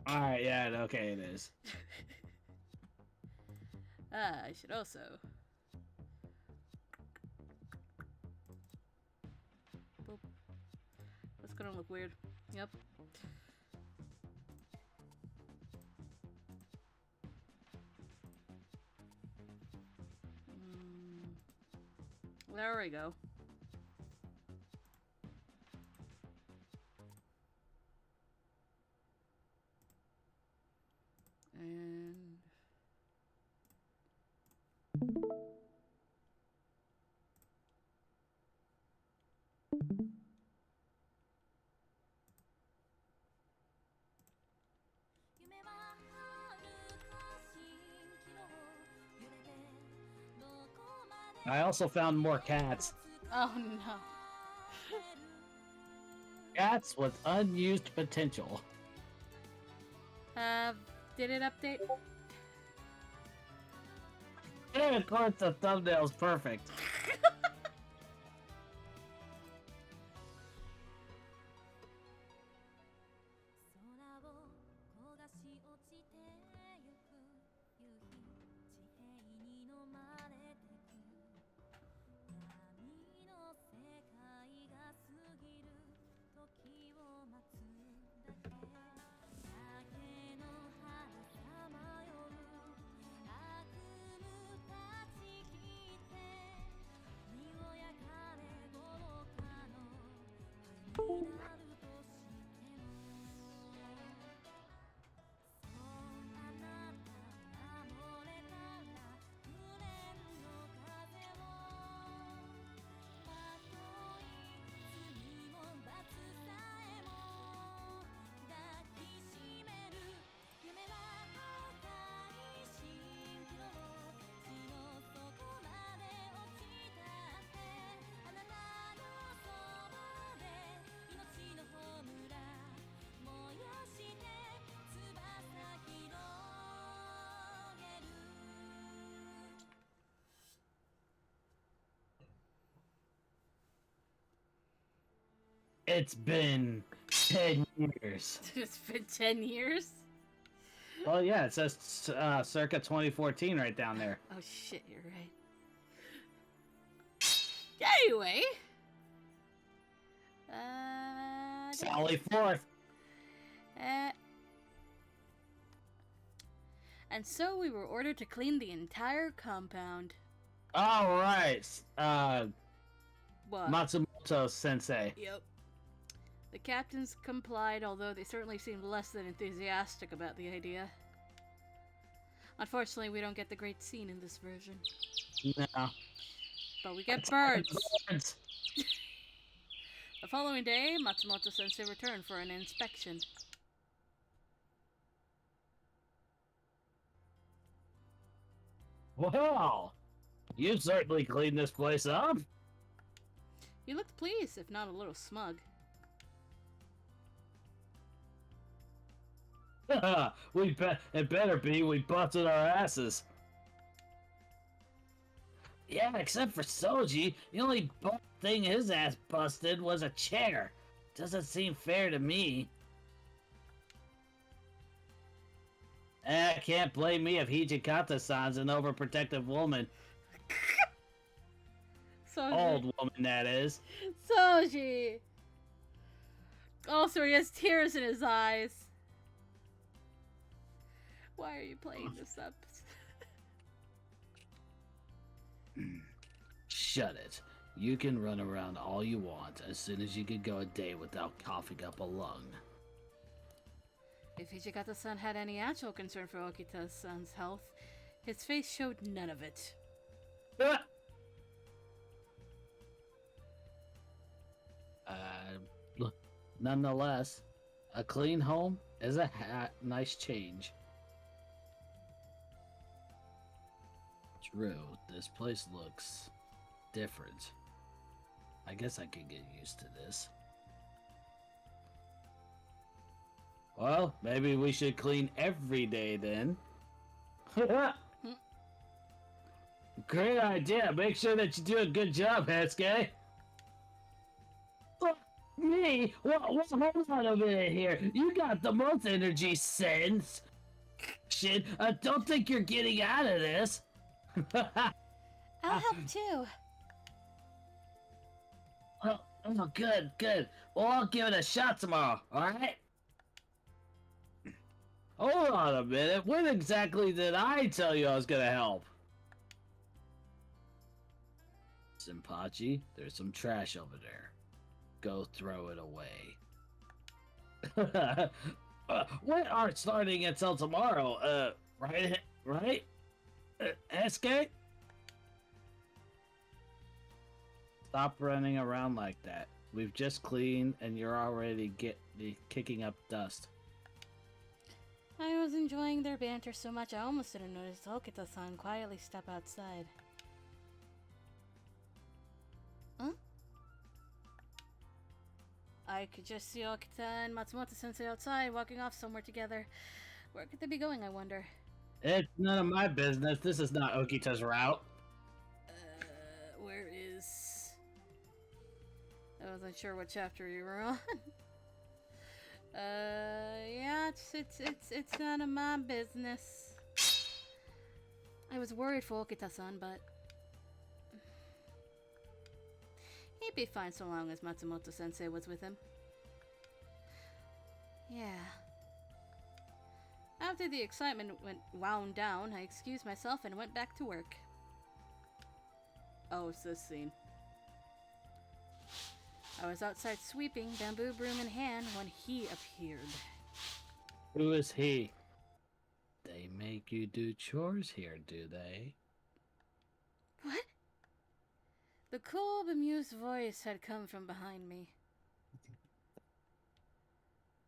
Alright, yeah, okay, it is. I should also. Boop. That's gonna look weird. Yep. There we go. And I also found more cats. oh no. Cats with unused potential. Did it update? Yeah, of course, the thumbnail's perfect. It's been 10 years. It's been 10 years? Well, yeah, it says circa 2014 right down there. Oh shit, you're right. Anyway. Sally Forth. And so we were ordered to clean the entire compound. All right. What? Matsumoto Sensei. Yep. The captains complied, although they certainly seemed less than enthusiastic about the idea. Unfortunately, we don't get the great scene in this version. No. But we get birds. Birds. The following day, Matsumoto Sensei returned for an inspection. Well, you certainly cleaned this place up. He looked pleased, if not a little smug. It better be. We busted our asses. Yeah, except for Soji, the only thing his ass busted was a chair. Doesn't seem fair to me. Can't blame me if Hijikata-san's an overprotective woman. Soji. Old woman, that is. Soji! Also, he has tears in his eyes. Why are you playing this up? Shut it. You can run around all you want as soon as you can go a day without coughing up a lung. If Hijikata-san had any actual concern for Okita-san's health, his face showed none of it. Nonetheless, a clean home is a nice change. True, this place looks different. I guess I could get used to this. Well, maybe we should clean every day then. Great idea. Make sure that you do a good job, Hakuoki. Me? Hold on a minute here. You got the most energy sense. Shit, I don't think you're getting out of this. I'll help too. Oh, good. Well, I'll give it a shot tomorrow, alright? Hold on a minute. When exactly did I tell you I was gonna help? Senpachi, there's some trash over there. Go throw it away. We aren't starting until tomorrow, right? SK? Stop running around like that. We've just cleaned and you're already kicking up dust. I was enjoying their banter so much I almost didn't notice Okita-san quietly step outside. Huh? I could just see Okita and Matsumoto-sensei outside, walking off somewhere together. Where could they be going, I wonder? It's none of my business. This is not Okita's route. Where is... I wasn't sure what chapter you were on. Yeah, it's none of my business. I was worried for Okita-san, but... he'd be fine so long as Matsumoto-sensei was with him. Yeah. After the excitement wound down, I excused myself and went back to work. Oh, it's this scene. I was outside sweeping, bamboo broom in hand, when he appeared. Who is he? They make you do chores here, do they? What? The cool, bemused voice had come from behind me.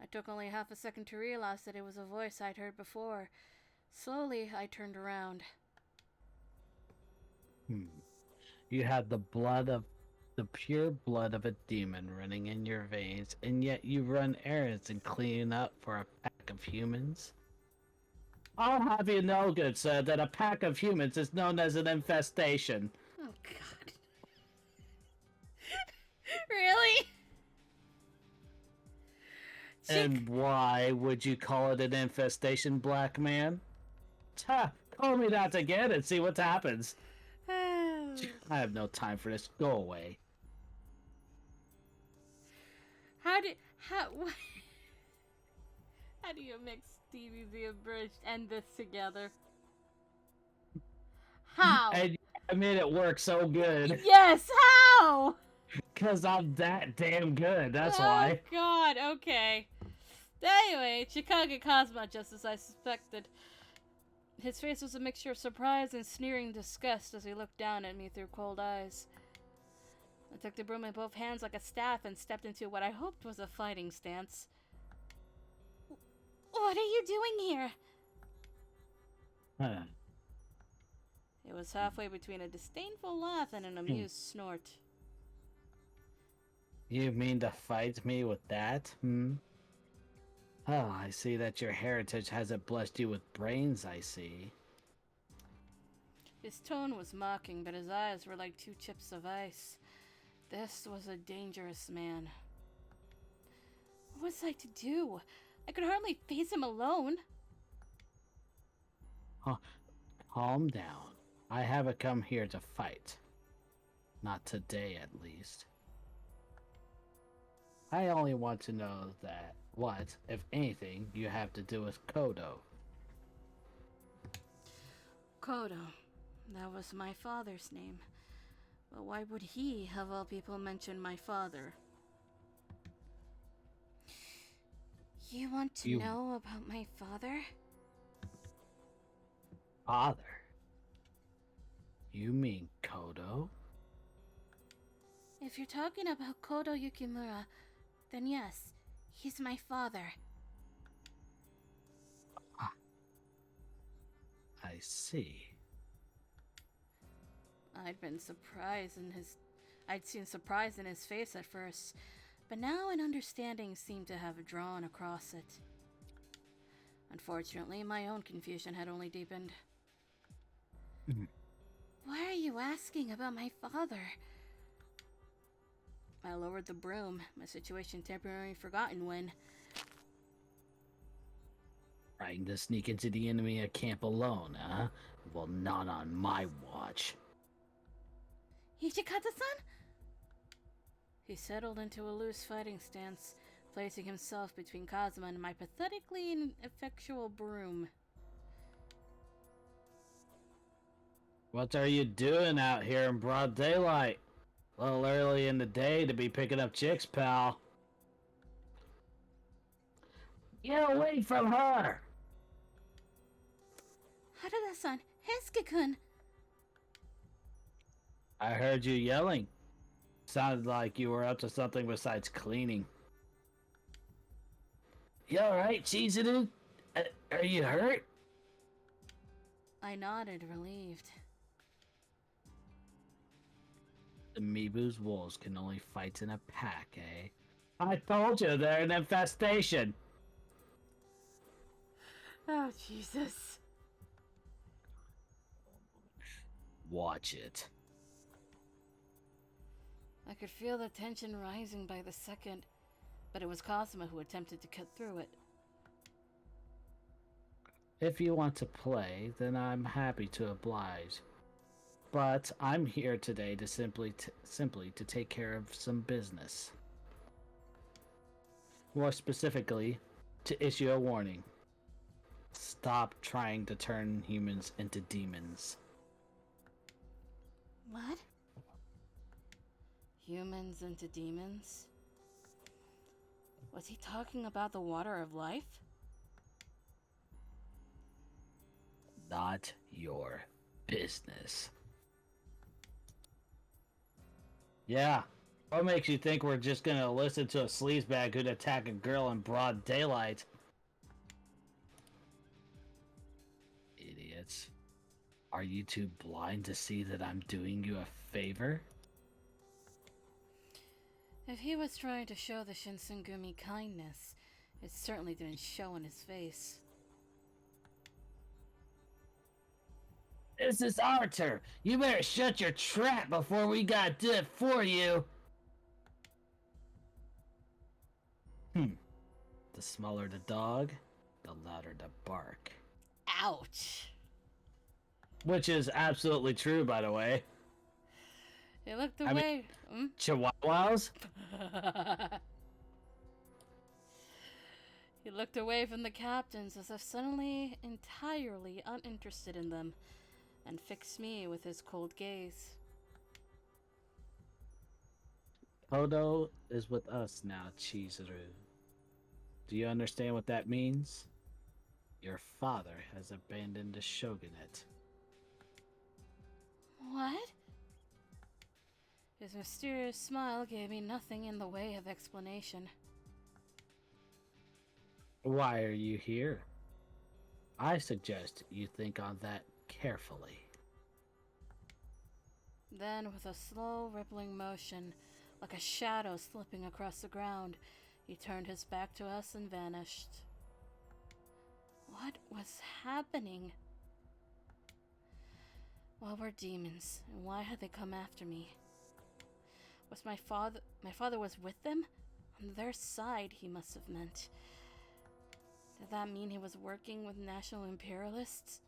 I took only half a second to realize that it was a voice I'd heard before. Slowly, I turned around. You had the pure blood of a demon running in your veins, and yet you run errands and clean up for a pack of humans? I'll have you know, good sir, that a pack of humans is known as an infestation. Oh, God. Really? And why would you call it an infestation, black man? Ha! Call me that again and see what happens. I have no time for this. Go away. How do you mix Stevie the Abridged and this together? How? And I made it work so good. Yes, how? Because I'm that damn good, that's Oh, why. God, okay. Anyway, Chikage Kazuma, just as I suspected. His face was a mixture of surprise and sneering disgust as he looked down at me through cold eyes. I took the broom in both hands like a staff and stepped into what I hoped was a fighting stance. What are you doing here? It was halfway between a disdainful laugh and an amused snort. You mean to fight me with that, Oh, I see that your heritage hasn't blessed you with brains, I see. His tone was mocking, but his eyes were like two chips of ice. This was a dangerous man. What was I to do? I could hardly face him alone. Calm down. I haven't come here to fight. Not today, at least. I only want to know that what, if anything, you have to do with Kodo. Kodo. That was my father's name. But why would he, of all people, mention my father? You want to know about my father? Father? You mean Kodo? If you're talking about Kodo Yukimura, then yes, he's my father. see. I'd seen surprise in his face at first, but now an understanding seemed to have drawn across it. Unfortunately, my own confusion had only deepened. Why are you asking about my father? I lowered the broom, my situation temporarily forgotten when... Trying to sneak into the enemy camp alone, huh? Well, not on my watch. Ichikata-san? He settled into a loose fighting stance, placing himself between Kazuma and my pathetically ineffectual broom. What are you doing out here in broad daylight? A little early in the day to be picking up chicks, pal. Get away from her! Harada-san, Heisuke-kun! I heard you yelling. Sounded like you were up to something besides cleaning. You alright, Chizuru? Are you hurt? I nodded, relieved. The Mibu's wolves can only fight in a pack, eh? I told you they're an infestation! Oh, Jesus. Watch it. I could feel the tension rising by the second, but it was Kazuma who attempted to cut through it. If you want to play, then I'm happy to oblige. But I'm here today to simply to take care of some business. More specifically, to issue a warning. Stop trying to turn humans into demons. What? Humans into demons? Was he talking about the water of life? Not your business. Yeah. What makes you think we're just gonna listen to a sleazebag who'd attack a girl in broad daylight? Idiots. Are you too blind to see that I'm doing you a favor? If he was trying to show the Shinsengumi kindness, it certainly didn't show in his face. This is our turn. You better shut your trap before we gotta do it for you. The smaller the dog, the louder the bark. Ouch! Which is absolutely true, by the way. He looked away. Chihuahuas? He looked away from the captains as if suddenly entirely uninterested in them, and fixed me with his cold gaze. Hodo is with us now, Chizuru. Do you understand what that means? Your father has abandoned the shogunate. What? His mysterious smile gave me nothing in the way of explanation. Why are you here? I suggest you think on that carefully. Then, with a slow, rippling motion, like a shadow slipping across the ground, he turned his back to us and vanished. What was happening? Well, we're demons, and why had they come after me? Was my father was with them? On their side, he must have meant. Did that mean he was working with national imperialists?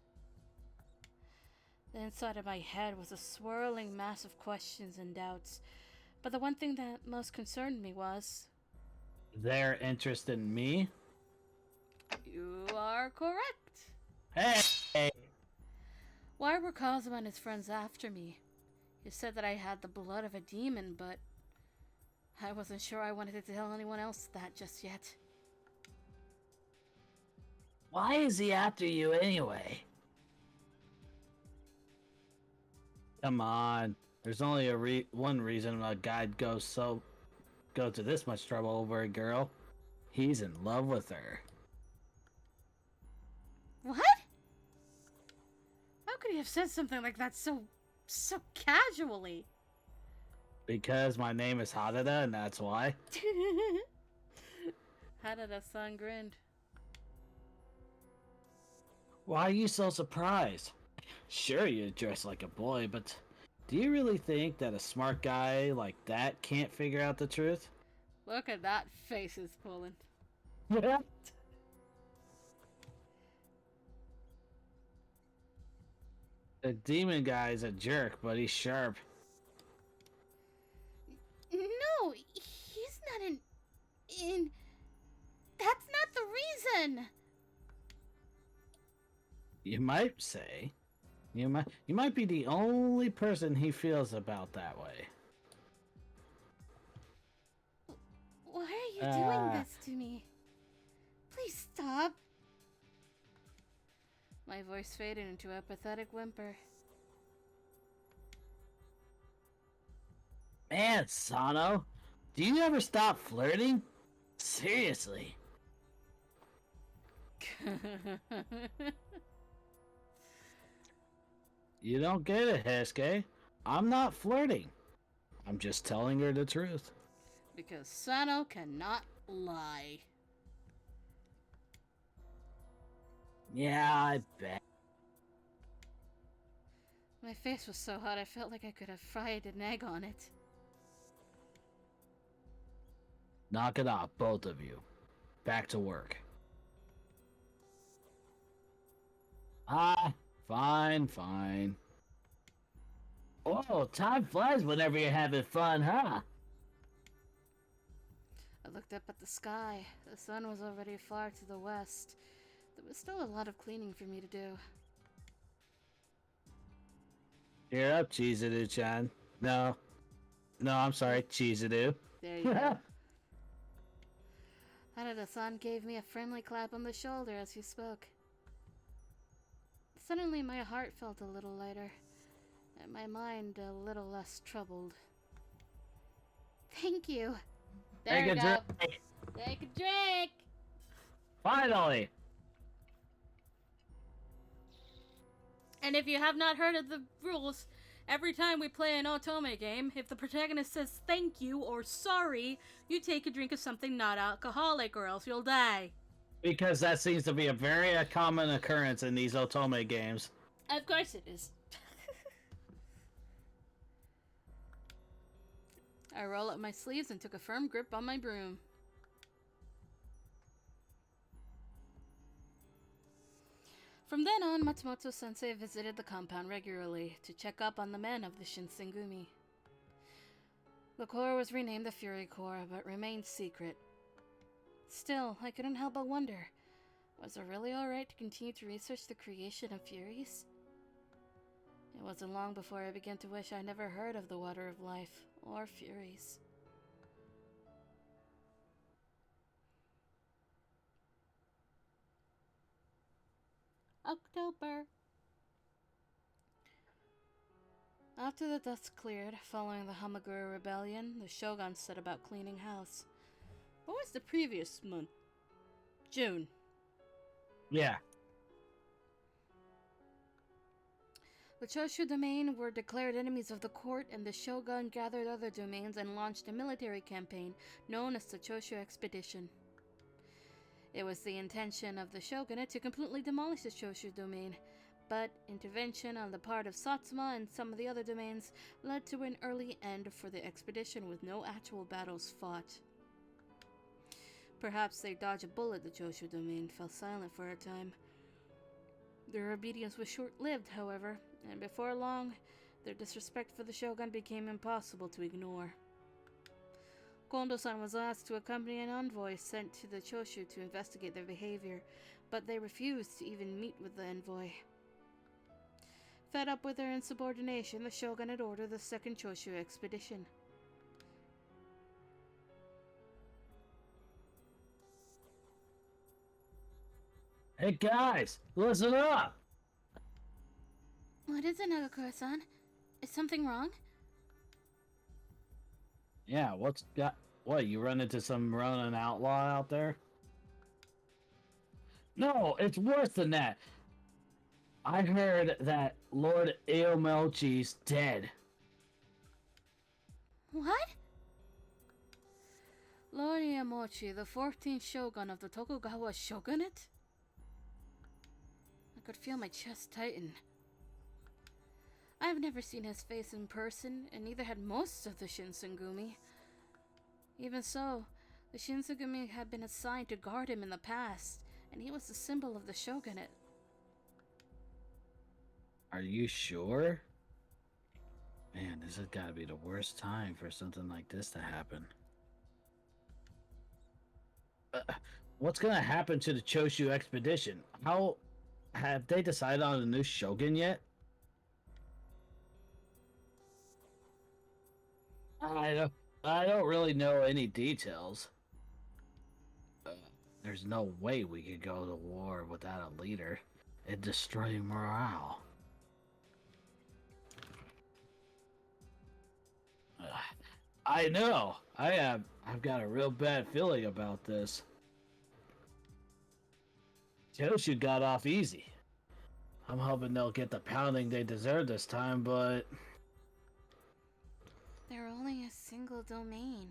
The inside of my head was a swirling mass of questions and doubts, but the one thing that most concerned me was... Their interest in me? You are correct. Hey! Why were Kazuma and his friends after me? You said that I had the blood of a demon, but I wasn't sure I wanted to tell anyone else that just yet. Why is he after you anyway? Come on. There's only one reason a guy'd go to this much trouble over a girl. He's in love with her. What? could he have said something like that so casually? Because my name is Harada, and that's why. Harada-san grinned. Why are you so surprised? Sure, you dress like a boy, but do you really think that a smart guy like that can't figure out the truth? Look at that face he's pulling. The demon guy's a jerk, but he's sharp. No, he's not in... That's not the reason! You might say. You might be the only person he feels about that way. Why are you doing this to me? Please stop. My voice faded into a pathetic whimper. Man, Sano, do you ever stop flirting? Seriously. You don't get it, Hesuke. I'm not flirting. I'm just telling her the truth. Because Sano cannot lie. Yeah, I bet. My face was so hot I felt like I could have fried an egg on it. Knock it off, both of you. Back to work. Fine. Oh, time flies whenever you're having fun, huh? I looked up at the sky. The sun was already far to the west. There was still a lot of cleaning for me to do. Cheer up, Chizuru-chan. No, I'm sorry, Chizuru. There you go. Harada-san gave me a friendly clap on the shoulder as he spoke. Suddenly my heart felt a little lighter, and my mind a little less troubled. Thank you. There you go. Take a drink. Finally. And if you have not heard of the rules, every time we play an otome game, if the protagonist says thank you or sorry, you take a drink of something not alcoholic or else you'll die. Because that seems to be a very common occurrence in these otome games. Of course it is. I rolled up my sleeves and took a firm grip on my broom. From then on, Matsumoto-sensei visited the compound regularly to check up on the men of the Shinsengumi. The Corps was renamed the Fury Corps, but remained secret. Still, I couldn't help but wonder, was it really alright to continue to research the creation of Furies? It wasn't long before I began to wish I never heard of the Water of Life, or Furies. October. After the dust cleared, following the Hamagura Rebellion, the Shogun set about cleaning house. What was the previous month? June. Yeah. The Choshu domain were declared enemies of the court, and the Shogun gathered other domains and launched a military campaign known as the Choshu Expedition. It was the intention of the shogunate to completely demolish the Choshu domain, but intervention on the part of Satsuma and some of the other domains led to an early end for the expedition with no actual battles fought. Perhaps they dodged a bullet. The Choshu domain fell silent for a time. Their obedience was short-lived, however, and before long, their disrespect for the shogun became impossible to ignore. Kondo-san was asked to accompany an envoy sent to the Choshu to investigate their behavior, but they refused to even meet with the envoy. Fed up with their insubordination, the shogun had ordered the second Choshu expedition. Hey guys, listen up! What is it, Nagakura-san? Is something wrong? Yeah, what, you run into some running outlaw out there? No, it's worse than that. I heard that Lord Aomelchi's dead. What? Lord Iamochi, the 14th shogun of the Tokugawa shogunate? I could feel my chest tighten. I've never seen his face in person, and neither had most of the Shinsengumi. Even so, the Shinsengumi had been assigned to guard him in the past, and he was the symbol of the shogunate. Are you sure? Man, this has got to be the worst time for something like this to happen. What's gonna happen to the Choshu expedition? How have they decided on a new shogun yet? I don't really know any details. There's no way we could go to war without a leader. It'd destroy morale. I know. I've got a real bad feeling about this. Choshu got off easy. I'm hoping they'll get the pounding they deserve this time, but They're only a single domain.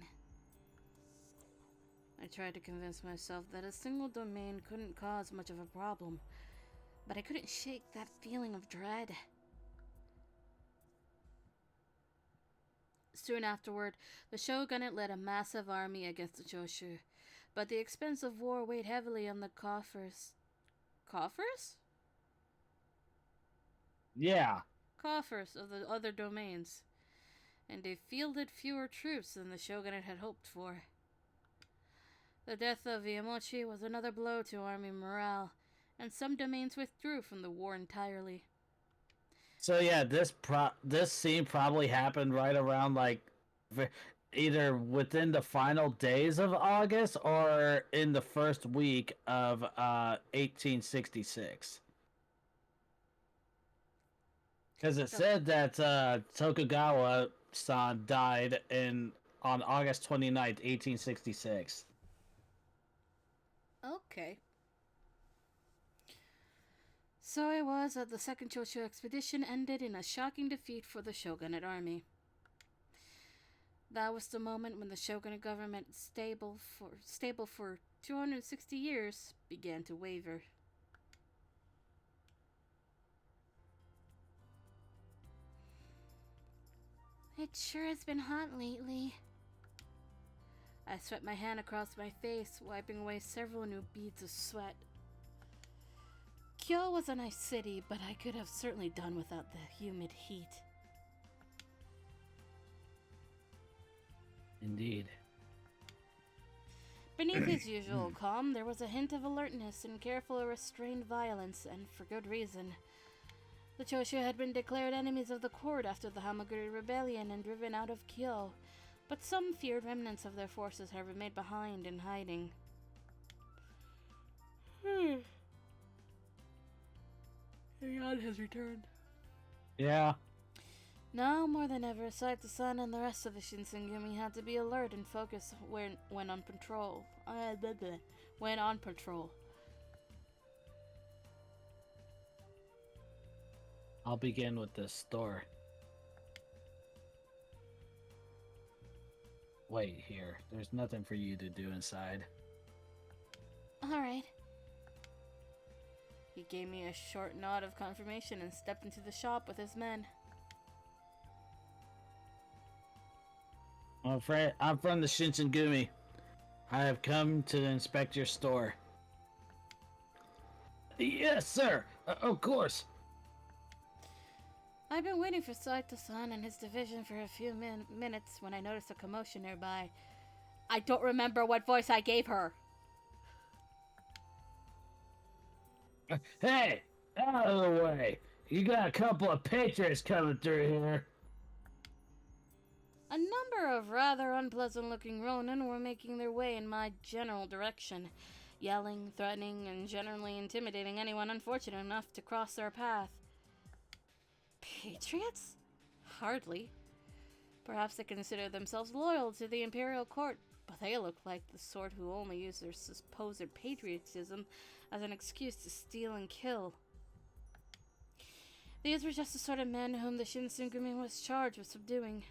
I tried to convince myself that a single domain couldn't cause much of a problem, but I couldn't shake that feeling of dread. Soon afterward, the shogunate led a massive army against the Choshu, but the expense of war weighed heavily on the coffers. Coffers? yeah. Coffers of the other domains, and they fielded fewer troops than the shogunate had hoped for. The death of Iamochi was another blow to army morale, and some domains withdrew from the war entirely. So yeah, this scene probably happened right around like either within the final days of August or in the first week of 1866. Because it said that Tokugawa-san died on August 29th, 1866. Okay. So it was that the second Choshu expedition ended in a shocking defeat for the shogunate army. That was the moment when the shogunate government, stable for 260 years, began to waver. It sure has been hot lately. I swept my hand across my face, wiping away several new beads of sweat. Kyo was a nice city, but I could have certainly done without the humid heat. Indeed. Beneath his usual calm, there was a hint of alertness and careful restrained violence, and for good reason. The Choshu had been declared enemies of the court after the Hamaguri Rebellion and driven out of Kyo, but some feared remnants of their forces had remained behind in hiding. The yawn has returned. Yeah. Now more than ever, Saito-san and the rest of the Shinsengumi had to be alert and focused when on patrol. When on patrol. I'll begin with the store. Wait here. There's nothing for you to do inside. Alright. He gave me a short nod of confirmation and stepped into the shop with his men. I'm from the Shinsengumi. I have come to inspect your store. Yes, sir. Of course. I've been waiting for Saito-san and his division for a few minutes when I noticed a commotion nearby. I don't remember what voice I gave her. Hey, out of the way. You got a couple of patriots coming through here. A number of rather unpleasant-looking Ronin were making their way in my general direction, yelling, threatening, and generally intimidating anyone unfortunate enough to cross their path. Patriots? Hardly. Perhaps they consider themselves loyal to the imperial court, but they look like the sort who only use their supposed patriotism as an excuse to steal and kill. These were just the sort of men whom the Shinsengumi was charged with subduing.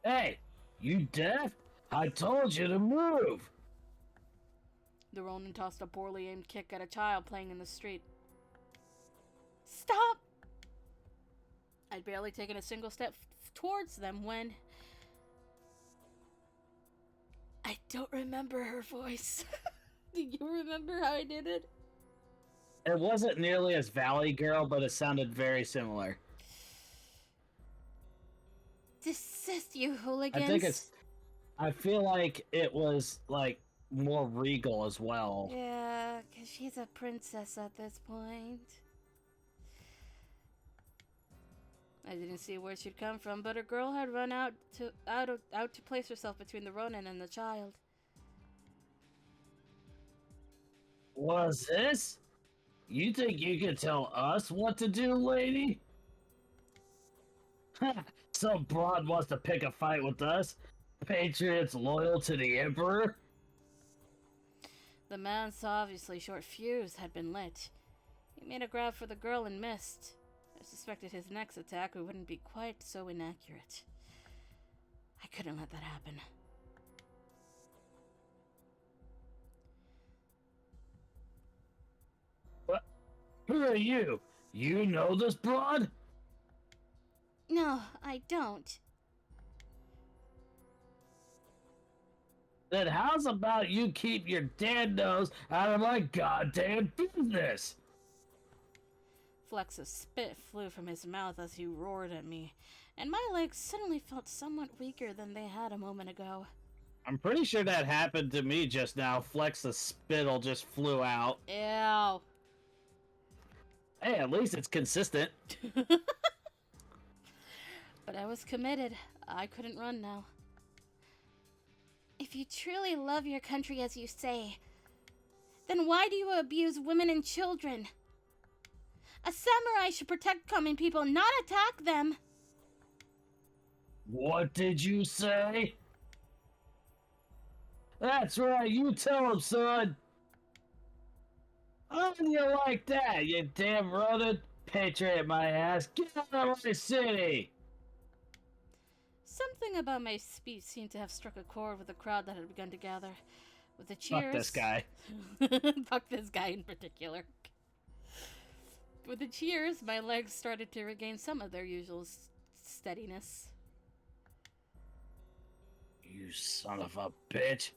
Hey, you deaf? I told you to move! The Ronin tossed a poorly aimed kick at a child playing in the street. Stop! I'd barely taken a single step towards them when... I don't remember her voice. Do you remember how I did it? It wasn't nearly as Valley Girl, but it sounded very similar. Desist, you hooligans. I think it's... I feel like it was, like, more regal as well. Yeah, because she's a princess at this point. I didn't see where she'd come from, but a girl had run out to place herself between the Ronin and the child. What's this? You think you can tell us what to do, lady? Some broad wants to pick a fight with us. Patriots loyal to the Emperor? The man's obviously short fuse had been lit. He made a grab for the girl and missed. I suspected his next attack wouldn't be quite so inaccurate. I couldn't let that happen. What? Who are you? You know this broad? No, I don't. Then how's about you keep your dead nose out of my goddamn business? Flecks of spit flew from his mouth as he roared at me, and my legs suddenly felt somewhat weaker than they had a moment ago. I'm pretty sure that happened to me just now. Flecks of spittle just flew out. Ew. Hey, at least it's consistent. But I was committed. I couldn't run now. If you truly love your country as you say, then why do you abuse women and children? A samurai should protect common people, not attack them. What did you say? That's right, you tell him, son. On you like that, you damn rodent. Patriot my ass. Get out of my city. Something about my speech seemed to have struck a chord with the crowd that had begun to gather. With the cheers... Fuck this guy. Fuck this guy in particular. With the cheers, my legs started to regain some of their usual steadiness. You son of a bitch.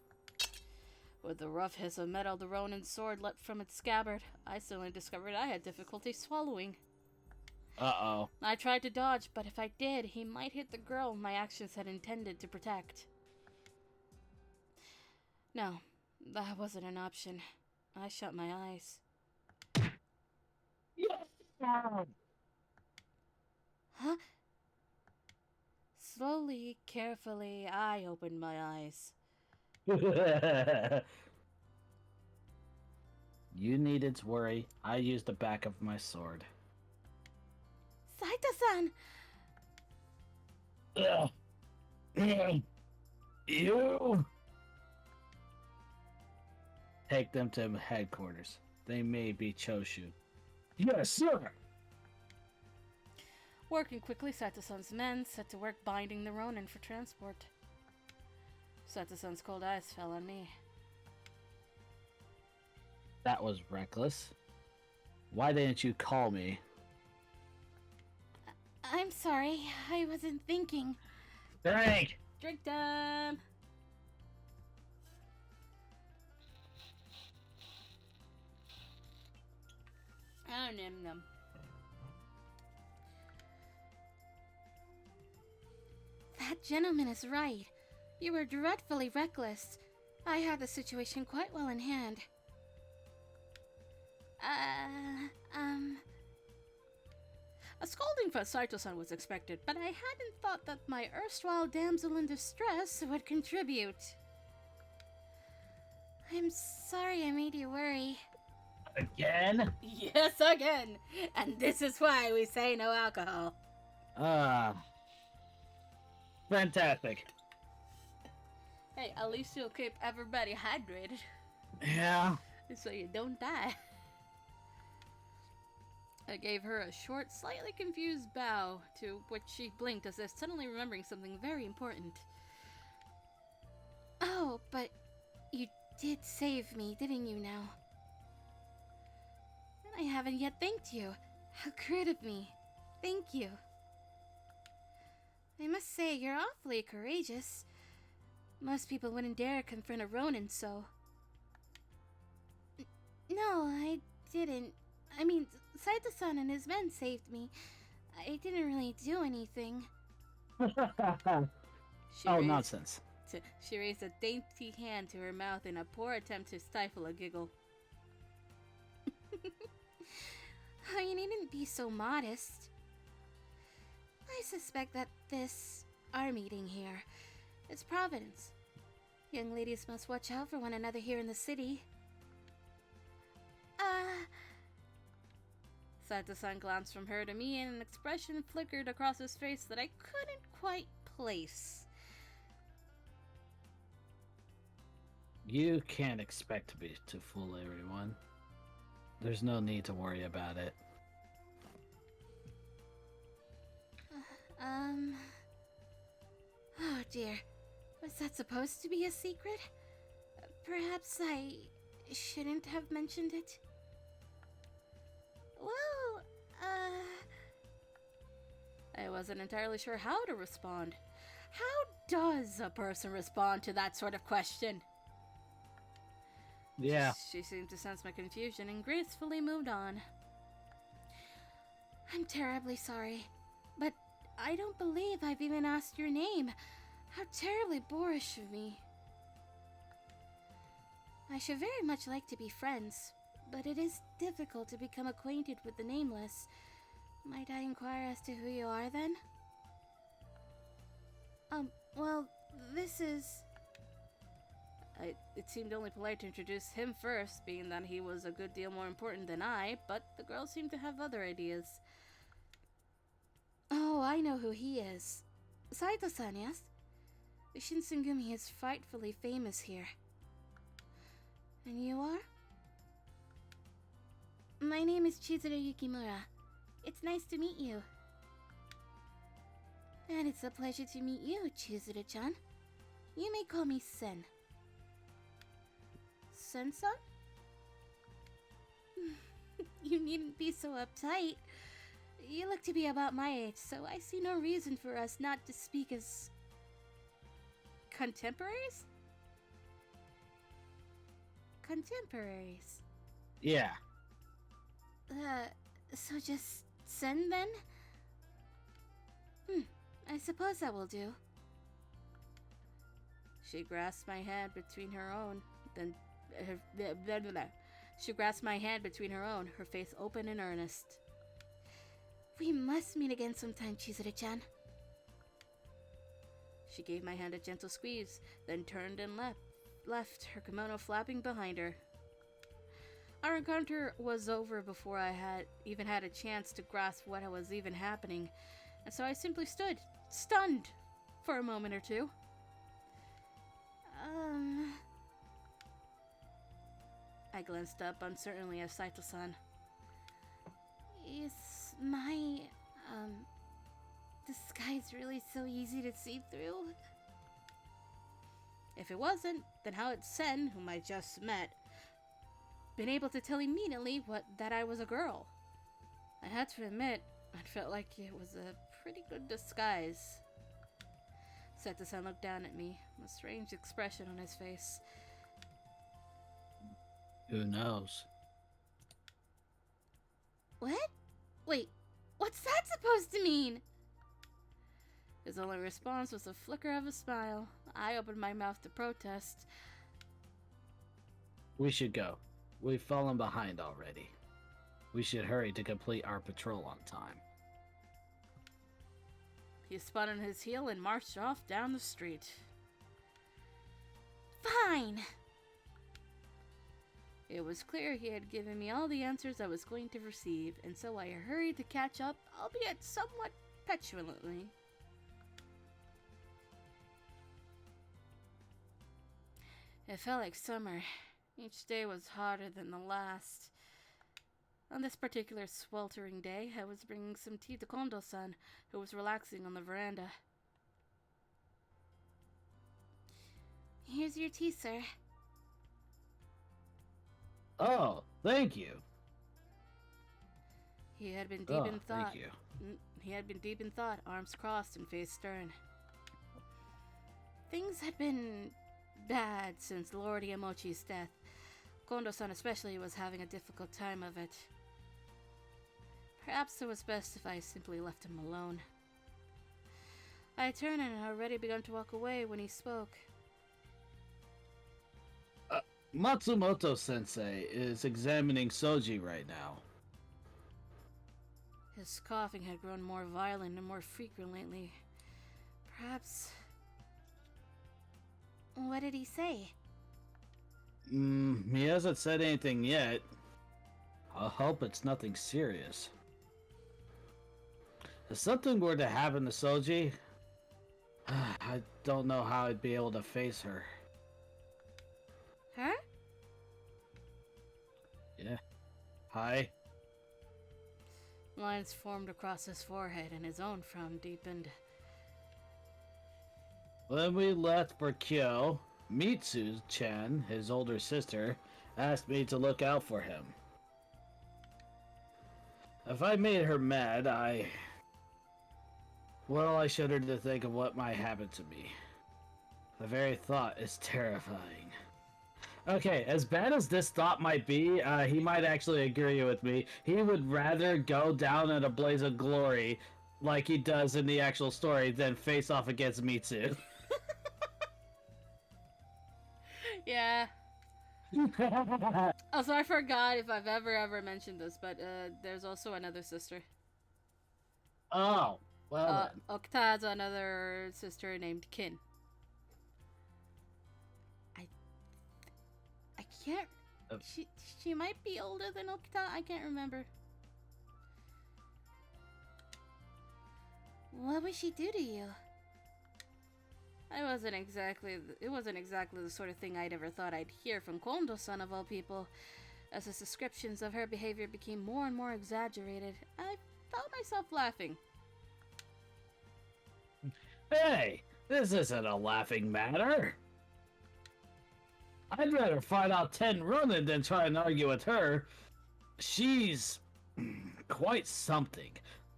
With the rough hiss of metal, the Ronin's sword leapt from its scabbard. I suddenly discovered I had difficulty swallowing. Uh-oh. I tried to dodge, but if I did, he might hit the girl my actions had intended to protect. No, that wasn't an option. I shut my eyes. Huh? Slowly, carefully, I opened my eyes. You needed to worry. I used the back of my sword. Saito-san! You! Take them to headquarters. They may be Choshu. Yes, sir! Working quickly, Saito-san's men set to work binding the Ronin for transport. Saito-san's cold eyes fell on me. That was reckless. Why didn't you call me? I'm sorry, I wasn't thinking. Drink! Drink time! Oh, num. That gentleman is right. You were dreadfully reckless. I had the situation quite well in hand. A scolding from Saito-san was expected, but I hadn't thought that my erstwhile damsel in distress would contribute. I'm sorry I made you worry. Again? Yes, again! And this is why we say no alcohol. Fantastic. Hey, at least you'll keep everybody hydrated. Yeah. So you don't die. I gave her a short, slightly confused bow, to which she blinked as if suddenly remembering something very important. Oh, but you did save me, didn't you now? And I haven't yet thanked you. How crude of me. Thank you. I must say, you're awfully courageous. Most people wouldn't dare confront a Ronin, so... No, I didn't. I mean, Saito-san and his men saved me. I didn't really do anything. Nonsense. She raised a dainty hand to her mouth in a poor attempt to stifle a giggle. Oh, you needn't be so modest. I suspect that our meeting here, is Providence. Young ladies must watch out for one another here in the city. Saito-san glanced from her to me, and an expression flickered across his face that I couldn't quite place. You can't expect to fool everyone. There's no need to worry about it. Oh dear. Was that supposed to be a secret? Perhaps I shouldn't have mentioned it? Well, I wasn't entirely sure how to respond. How does a person respond to that sort of question? Yeah. She seemed to sense my confusion and gracefully moved on. I'm terribly sorry, but I don't believe I've even asked your name. How terribly boorish of me. I should very much like to be friends, but it is difficult to become acquainted with the nameless. Might I inquire as to who you are, then? Well, this is... It seemed only polite to introduce him first, being that he was a good deal more important than I, but the girl seemed to have other ideas. Oh, I know who he is. Saito-san, yes? Shinsengumi is frightfully famous here. And you are? My name is Chizuru Yukimura. It's nice to meet you. And it's a pleasure to meet you, Chizuru-chan. You may call me Sen. Sen-san? You needn't be so uptight. You look to be about my age, so I see no reason for us not to speak as... contemporaries? Contemporaries. Yeah. So just Sen, then? I suppose that will do. She grasped my hand between her own, then... She grasped my hand between her own, her face open and earnest. We must meet again sometime, Chizuru-chan. She gave my hand a gentle squeeze, then turned and left, her kimono flapping behind her. Our encounter was over before I had even had a chance to grasp what was even happening, and so I simply stood, stunned, for a moment or two. I glanced up uncertainly at Saito-san. Is my, disguise really so easy to see through? If it wasn't, then how had Sen, whom I just met, been able to tell immediately that I was a girl? I had to admit, I felt like it was a pretty good disguise. Saito-san looked down at me, a strange expression on his face. Who knows? What? Wait, what's that supposed to mean? His only response was a flicker of a smile. I opened my mouth to protest. We should go. We've fallen behind already. We should hurry to complete our patrol on time. He spun on his heel and marched off down the street. Fine! It was clear he had given me all the answers I was going to receive, and so I hurried to catch up, albeit somewhat petulantly. It felt like summer. Each day was hotter than the last. On this particular sweltering day, I was bringing some tea to Kondo-san, who was relaxing on the veranda. Here's your tea, sir. Oh, thank you. He had been deep in thought. Thank you. He had been deep in thought, arms crossed and face stern. Things had been bad since Lord Yamochi's death. Kondo-san especially was having a difficult time of it. Perhaps it was best if I simply left him alone. I turned and had already begun to walk away when he spoke. Matsumoto-sensei is examining Soji right now. His coughing had grown more violent and more frequent lately. Perhaps... What did he say? He hasn't said anything yet. I hope it's nothing serious. If something were to happen to Soji, I don't know how I'd be able to face her. Her? Yeah. Hi. Lines formed across his forehead and his own frown deepened. When we left for Kyo, Mitsu-chan, his older sister, asked me to look out for him. If I made her mad, I shudder to think of what might happen to me. The very thought is terrifying. Okay, as bad as this thought might be, he might actually agree with me. He would rather go down in a blaze of glory, like he does in the actual story, than face off against Mitsu. Yeah. Also, I forgot if I've ever mentioned this, but there's also another sister. Oh, well then. Okta has another sister named Kin. I can't... She might be older than Okta, I can't remember. What would she do to you? It wasn't exactly the sort of thing I'd ever thought I'd hear from Kondo-san of all people. As his descriptions of her behavior became more and more exaggerated, I found myself laughing. Hey, this isn't a laughing matter. I'd rather fight out 10 Ronin than try and argue with her. She's quite something.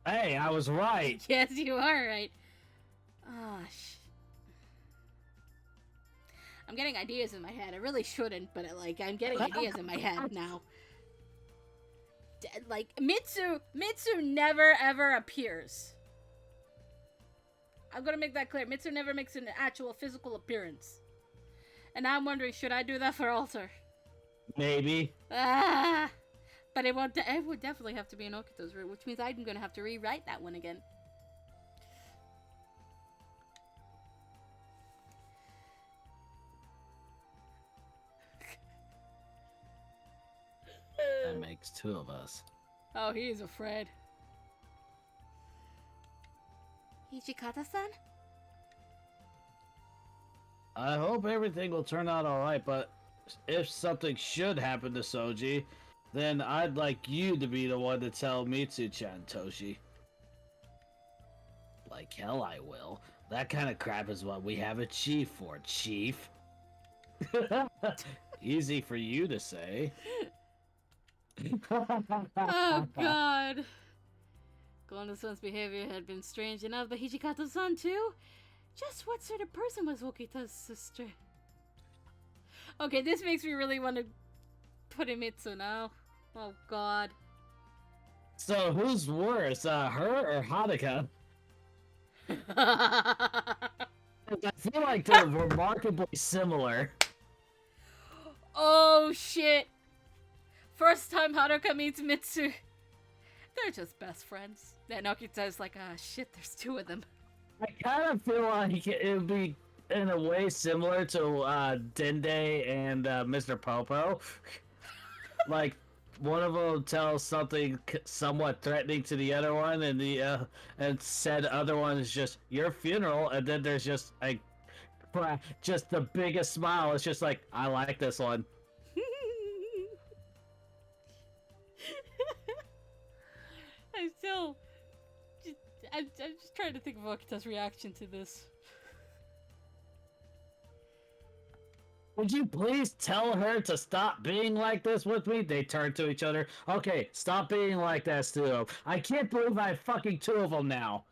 Hey, I was right. Yes, you are right. I'm getting ideas in my head. I really shouldn't, but I'm getting ideas in my head now. Mitsu never ever appears. I'm gonna make that clear. Mitsu never makes an actual physical appearance. And now I'm wondering, should I do that for Alter? Maybe. But it would definitely have to be in Okito's route, which means I'm gonna have to rewrite that one again. That makes 2 of us. Oh, he's afraid. Hijikata-san? I hope everything will turn out alright, but if something should happen to Soji, then I'd like you to be the one to tell Mitsu-chan, Toshi. Like hell I will. That kind of crap is what we have a chief for, chief. Easy for you to say. Oh, God. Kondo-san's behavior had been strange enough, but Hijikata-san too? Just what sort of person was Okita's sister? Okay, this makes me really want to put Mitsu now. Oh, God. So, who's worse, her or Haruka? I feel like they're remarkably similar. Oh, shit. First time Haruka meets Mitsu. They're just best friends. Then Okita's like, ah, shit, there's 2 of them. I kind of feel like it would be, in a way, similar to Dende and Mr. Popo. Like, one of them tells something somewhat threatening to the other one, and and said other one is just your funeral, and then there's just just the biggest smile. It's just like, I like this one. I'm still... I'm just trying to think of Okita's reaction to this. Would you please tell her to stop being like this with me? They turn to each other. Okay, stop being like that, Stu. I can't believe I have fucking two of them now.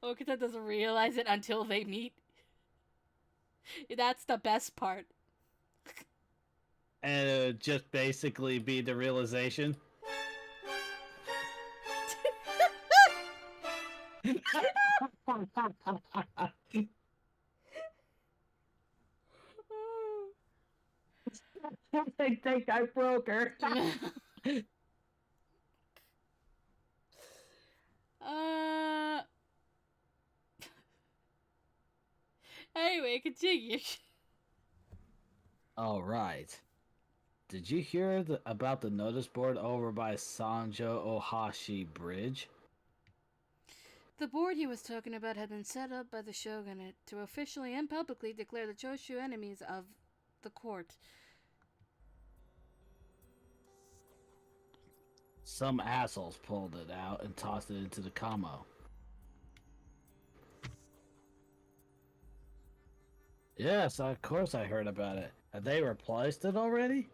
Okita doesn't realize it until they meet. That's the best part. And it would just basically be the realization. They think I broke her. Anyway, continue. All right. Did you hear about the notice board over by Sanjo Ohashi Bridge? The board he was talking about had been set up by the shogunate to officially and publicly declare the Choshu enemies of the court. Some assholes pulled it out and tossed it into the Kamo. Yes, of course I heard about it. Have they replaced it already?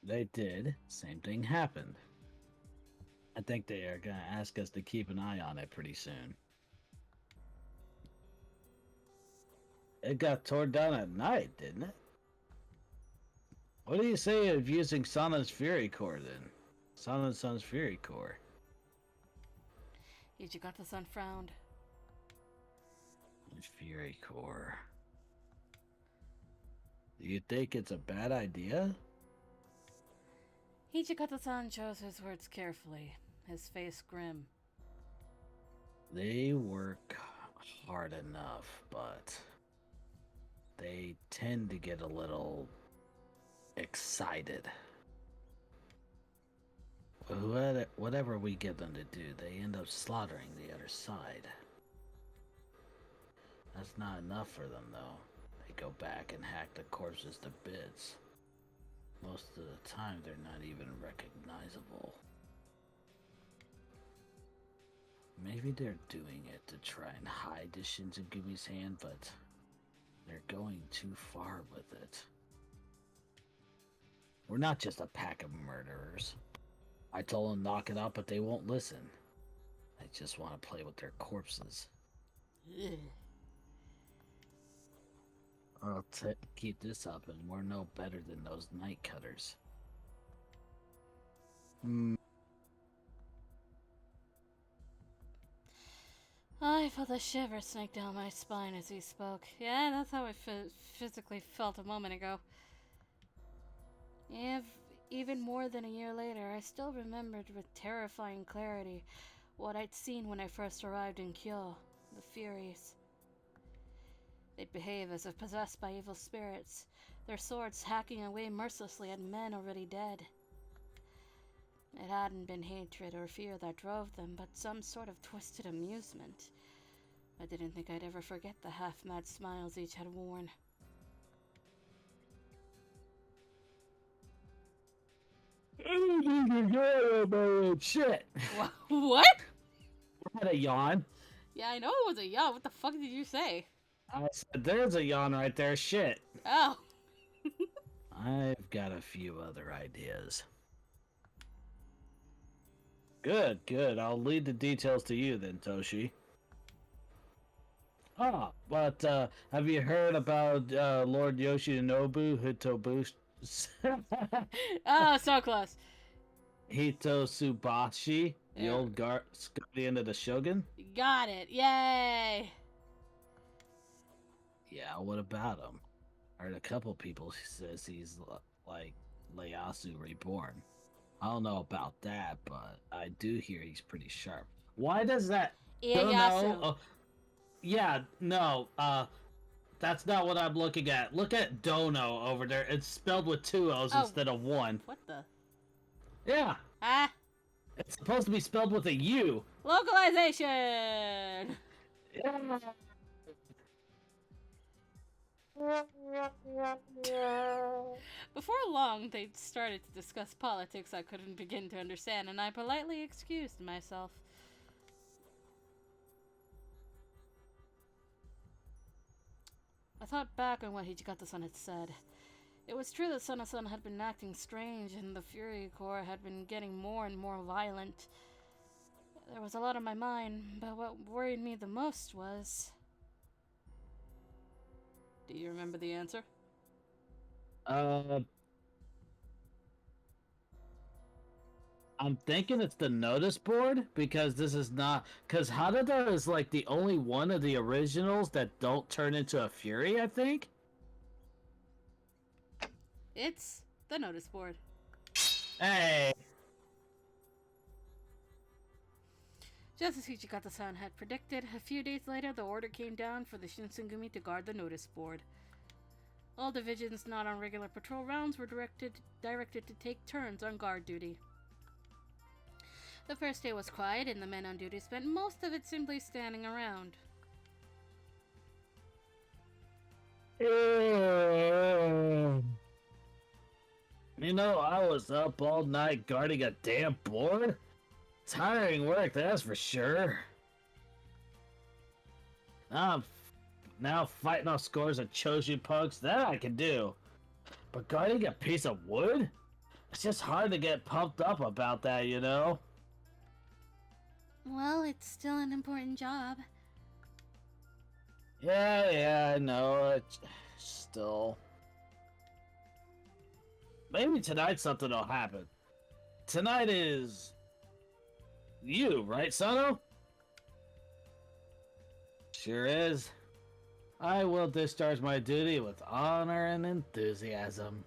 They did. Same thing happened. I think they are gonna ask us to keep an eye on it pretty soon. It got torn down at night, didn't it? What do you say of using Sana's Fury Core then? Sana's Fury Core. Ichigata-san frowned. Fury Core. Do you think it's a bad idea? Ichigata-san chose his words carefully, his face grim. They work hard enough, but they tend to get a little excited. Whatever we get them to do, they end up slaughtering the other side. That's not enough for them, though. They go back and hack the corpses to bits. Most of the time, they're not even recognizable. Maybe they're doing it to try and hide the Shinzugumi's hand, but they're going too far with it. We're not just a pack of murderers. I told them to knock it out, but they won't listen. They just want to play with their corpses. I'll keep this up, and we're no better than those night cutters. I felt a shiver snake down my spine as he spoke. Yeah, that's how I physically felt a moment ago. Even more than a year later, I still remembered with terrifying clarity what I'd seen when I first arrived in Kyo, the Furies. They'd behave as if possessed by evil spirits, their swords hacking away mercilessly at men already dead. It hadn't been hatred or fear that drove them, but some sort of twisted amusement. I didn't think I'd ever forget the half-mad smiles each had worn. Shit! What? I had a yawn. Yeah, I know it was a yawn. What the fuck did you say? I said, there's a yawn right there. Shit. Oh. I've got a few other ideas. Good, good. I'll leave the details to you then, Toshi. But have you heard about Lord Yoshinobu Hitobushi? Oh, so close. Hitotsubashi, the old guardian of the Shogun? Got it. Yay. Yeah, what about him? I heard a couple people says he's like Ieyasu reborn. I don't know about that, but I do hear he's pretty sharp. Why does that? Ieyasu. Yeah, no, that's not what I'm looking at. Look at Dono over there. It's spelled with two O's instead of one. What the? Yeah. Ah. It's supposed to be spelled with a U. Localization. Yeah. Before long, they started to discuss politics I couldn't begin to understand, and I politely excused myself. I thought back on what Hijikata-san had said. It was true that Sana-san had been acting strange, and the Fury Corps had been getting more and more violent. There was a lot on my mind, but what worried me the most was... Do you remember the answer? I'm thinking it's the notice board because this is not because Harada is like the only one of the originals that don't turn into a fury. I think. It's the notice board. Hey. Just as Hijikata-san had predicted, a few days later the order came down for the Shinsengumi to guard the notice board. All divisions not on regular patrol rounds were directed to take turns on guard duty. The first day was quiet, and the men on duty spent most of it simply standing around. You know, I was up all night guarding a damn board. Tiring work, that's for sure. Now fighting off scores of Choju punks, that I can do. But guarding a piece of wood? It's just hard to get pumped up about that, you know? Well, it's still an important job. Yeah, I know. It's still... Maybe tonight something will happen. Tonight is... you, right, Sano? Sure is. I will discharge my duty with honor and enthusiasm.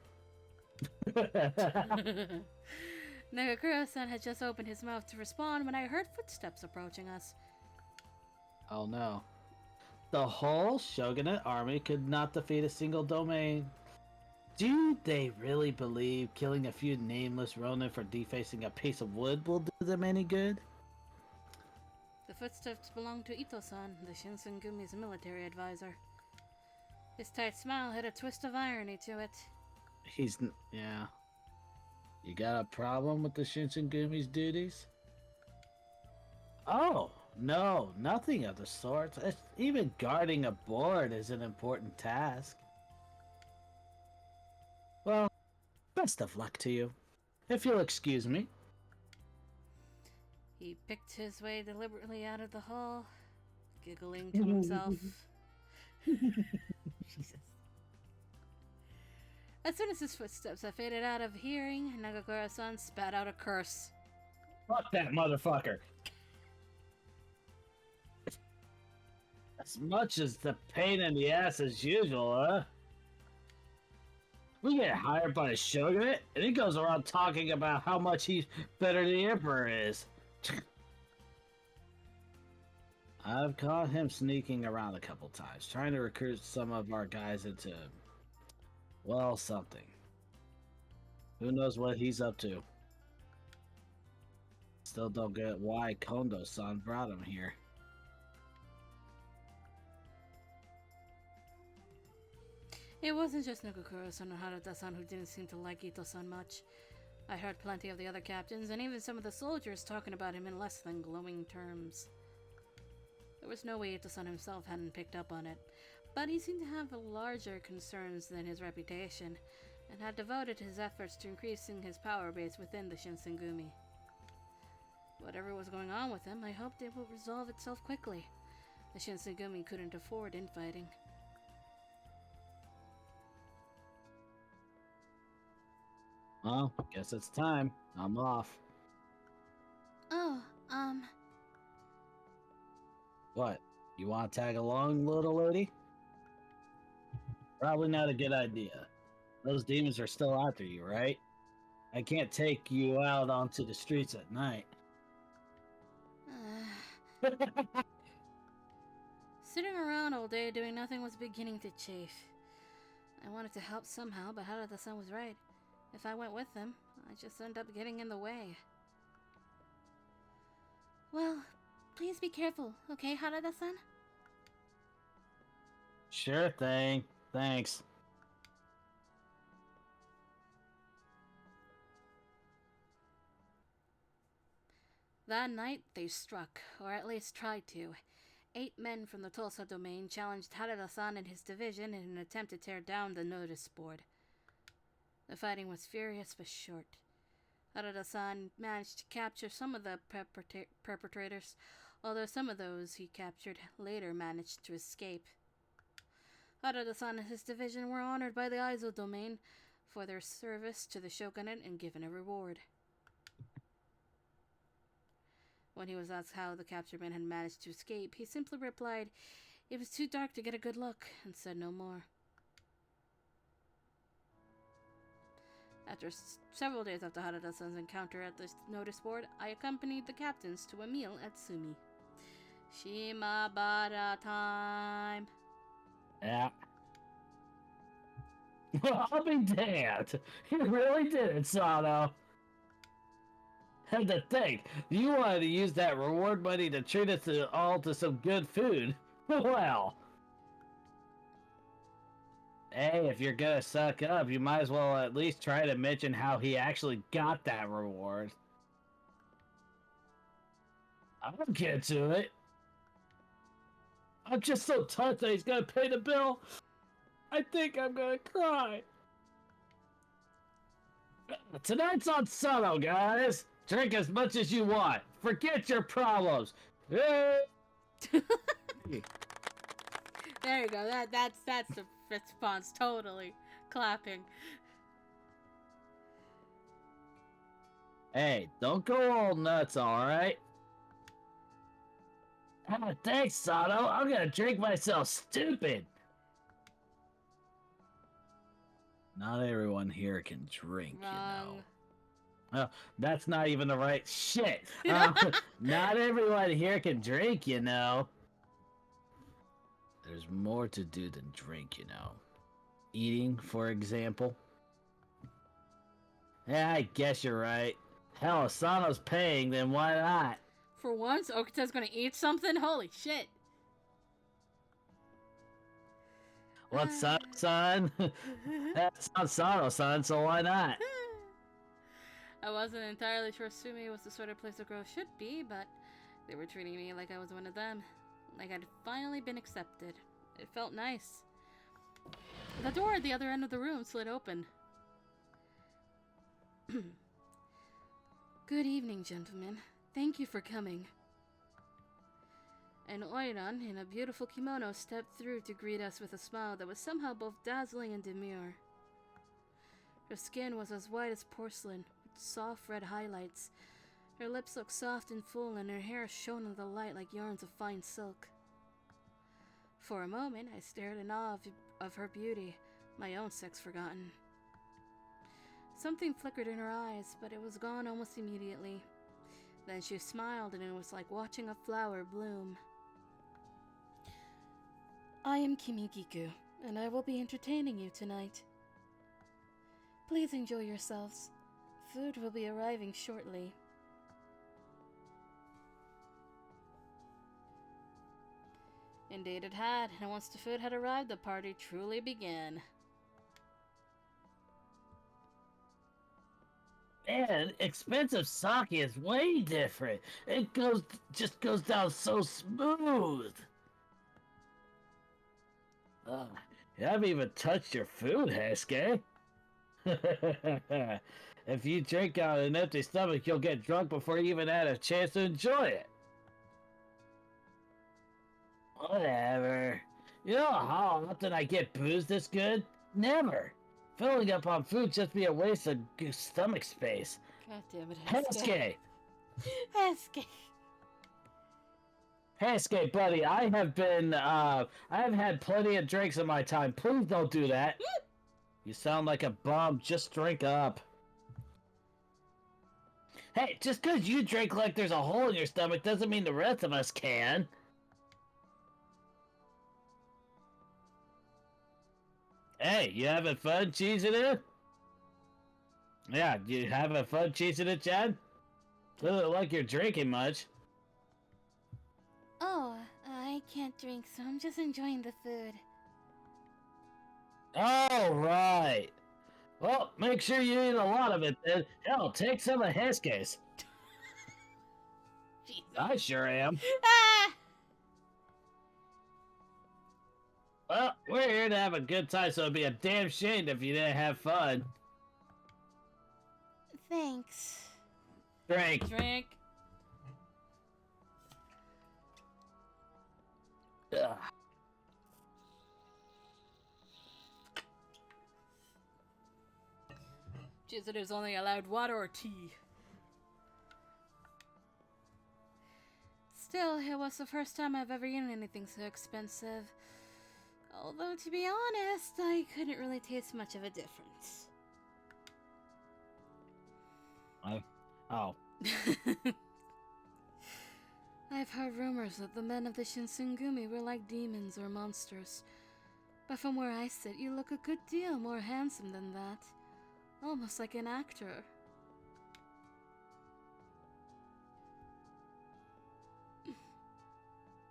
Nagakura-san had just opened his mouth to respond when I heard footsteps approaching us. Oh no. The whole shogunate army could not defeat a single domain. Do they really believe killing a few nameless ronin for defacing a piece of wood will do them any good? The footsteps belonged to Ito-san, the Shinsengumi's military advisor. His tight smile had a twist of irony to it. Yeah. You got a problem with the Shinsengumi's duties? Oh, no, nothing of the sort. Even guarding a board is an important task. Well, best of luck to you. If you'll excuse me. He picked his way deliberately out of the hall, giggling to himself. Jesus. As soon as his footsteps had faded out of hearing, Nagakura-san spat out a curse. Fuck that motherfucker! As much as the pain in the ass as usual, huh? We get hired by the shogunate, and he goes around talking about how much he's better than the emperor is. I've caught him sneaking around a couple times, trying to recruit some of our guys into, well, something. Who knows what he's up to? Still don't get why Kondo-san brought him here. It wasn't just Nagakura-san or Harada-san who didn't seem to like Ito-san much. I heard plenty of the other captains and even some of the soldiers talking about him in less than glowing terms. There was no way Ito-san himself hadn't picked up on it, but he seemed to have larger concerns than his reputation, and had devoted his efforts to increasing his power base within the Shinsengumi. Whatever was going on with him, I hoped it would resolve itself quickly. The Shinsengumi couldn't afford infighting. Well, guess it's time. I'm off. Oh, What? You want to tag along, little lady? Probably not a good idea. Those demons are still after you, right? I can't take you out onto the streets at night. Sitting around all day doing nothing was beginning to chafe. I wanted to help somehow, but Harada-san was right. If I went with them, I'd just end up getting in the way. well, please be careful, okay, Harada-san? Sure thing. Thanks. That night, they struck, or at least tried to. 8 men from the Tulsa domain challenged Harada-san and his division in an attempt to tear down the notice board. The fighting was furious but short. Harada-san managed to capture some of the perpetrators, although some of those he captured later managed to escape. Harada-san and his division were honored by the Aizo domain for their service to the shogunate and given a reward. When he was asked how the captured men had managed to escape, he simply replied, "It was too dark to get a good look," and said no more. After several days after Harada-san's encounter at the notice board, I accompanied the captains to a meal at Sumi. Shimabara time. Yeah. Well, I'll be damned. You really did it, Sano. And to think, you wanted to use that reward money to treat us all to some good food. Well. Hey, if you're gonna suck up, you might as well at least try to mention how he actually got that reward. I'll get to it. I'm just so touched that he's gonna pay the bill. I think I'm gonna cry. Tonight's on Sano, guys. Drink as much as you want. Forget your problems. Hey! There you go. That's the response. Totally clapping. Hey, don't go all nuts, alright? Ah, thanks, Sano. I'm gonna drink myself stupid. Not everyone here can drink, Wrong. you know. Oh, that's not even the right shit. Not everyone here can drink, you know. There's more to do than drink, you know. Eating, for example. Yeah, I guess you're right. Hell, if Sano's paying, then why not? For once, Okuta's gonna eat something? Holy shit. What's up, son? That's not Sano-san, so why not? I wasn't entirely sure Sumi was the sort of place a girl should be, but they were treating me like I was one of them. Like I'd finally been accepted. It felt nice. The door at the other end of the room slid open. Good evening, gentlemen. Thank you for coming. An Oiran in a beautiful kimono stepped through to greet us with a smile that was somehow both dazzling and demure. Her skin was as white as porcelain, with soft red highlights. Her lips looked soft and full, and her hair shone in the light like yarns of fine silk. For a moment, I stared in awe of her beauty, my own sex forgotten. Something flickered in her eyes, but it was gone almost immediately. Then she smiled, and it was like watching a flower bloom. I am Kimigiku, and I will be entertaining you tonight. Please enjoy yourselves. Food will be arriving shortly. Indeed it had, and once the food had arrived, the party truly began. Man, expensive sake is way different. It just goes down so smooth. You haven't even touched your food, Hesuke. If you drink on an empty stomach, you'll get drunk before you even had a chance to enjoy it. Whatever. You know how often I get booze this good? Never. Filling up on food just be a waste of stomach space. God damn it, Hesuke! Hesuke! Hesuke, buddy, I have had plenty of drinks in my time. Please don't do that. You sound like a bum. Just drink up. Hey, just because you drink like there's a hole in your stomach doesn't mean the rest of us can. Hey, you having fun cheesing it? Yeah, you having fun cheesing it, Chad? Doesn't look like you're drinking much. Oh, I can't drink, so I'm just enjoying the food. All right. Well, make sure you eat a lot of it then. Hell, take some of Heske's. Jesus. I sure am. Ah! Well, we're here to have a good time, so it'd be a damn shame if you didn't have fun. Thanks. Drink. Drink. Ugh. Visitors only allowed water or tea. Still, it was the first time I've ever eaten anything so expensive. Although, to be honest, I couldn't really taste much of a difference. Oh. I've heard rumors that the men of the Shinsengumi were like demons or monsters. But from where I sit, you look a good deal more handsome than that. Almost like an actor.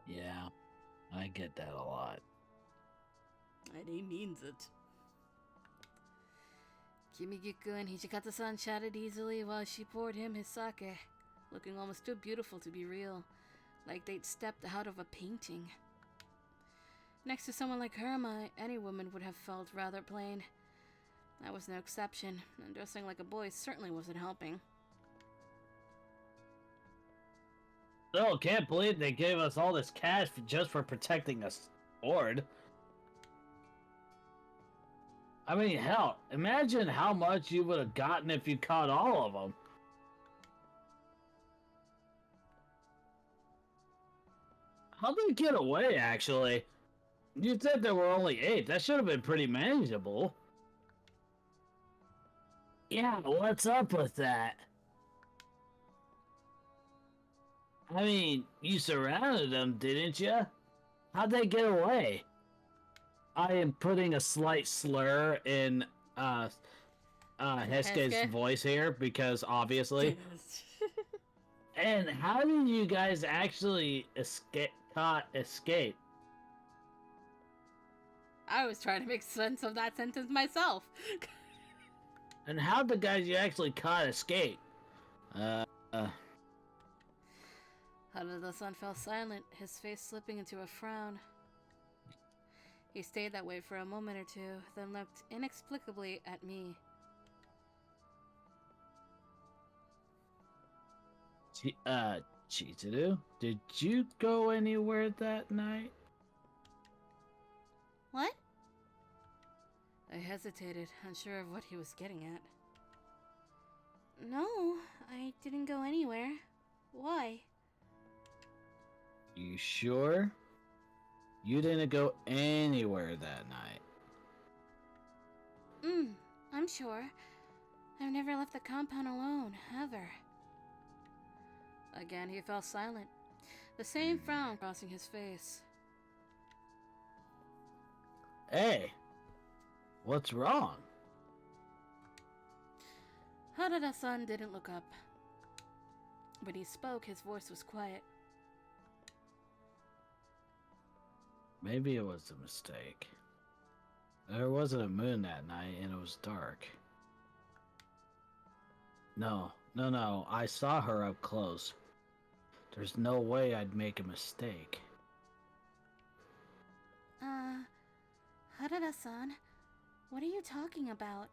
Yeah, I get that a lot. And he means it. Kimigiko and Hijikata-san chatted easily while she poured him his sake, looking almost too beautiful to be real, like they'd stepped out of a painting. Next to someone like her, any woman would have felt rather plain. I was no exception, and dressing like a boy certainly wasn't helping. Still, can't believe they gave us all this cash just for protecting a sword. I mean, hell, imagine how much you would have gotten if you caught all of them. How'd they get away, actually? You said there were only 8. That should have been pretty manageable. Yeah, what's up with that? I mean, you surrounded them, didn't you? How'd they get away? I am putting a slight slur in Heske's Heske? voice here because obviously. And how did you guys actually escape? I was trying to make sense of that sentence myself. And how'd the guys you actually caught escape? Harada-san fell silent, his face slipping into a frown. He stayed that way for a moment or two, then looked inexplicably at me. Chizuru, did you go anywhere that night? What? I hesitated, unsure of what he was getting at. No, I didn't go anywhere. Why? You sure? You didn't go anywhere that night. I'm sure. I've never left the compound alone, ever. Again, he fell silent, the same frown crossing his face. Hey, what's wrong? Harada-san didn't look up. When he spoke, his voice was quiet. Maybe it was a mistake. There wasn't a moon that night and it was dark. No, I saw her up close. There's no way I'd make a mistake. Harada-san, what are you talking about?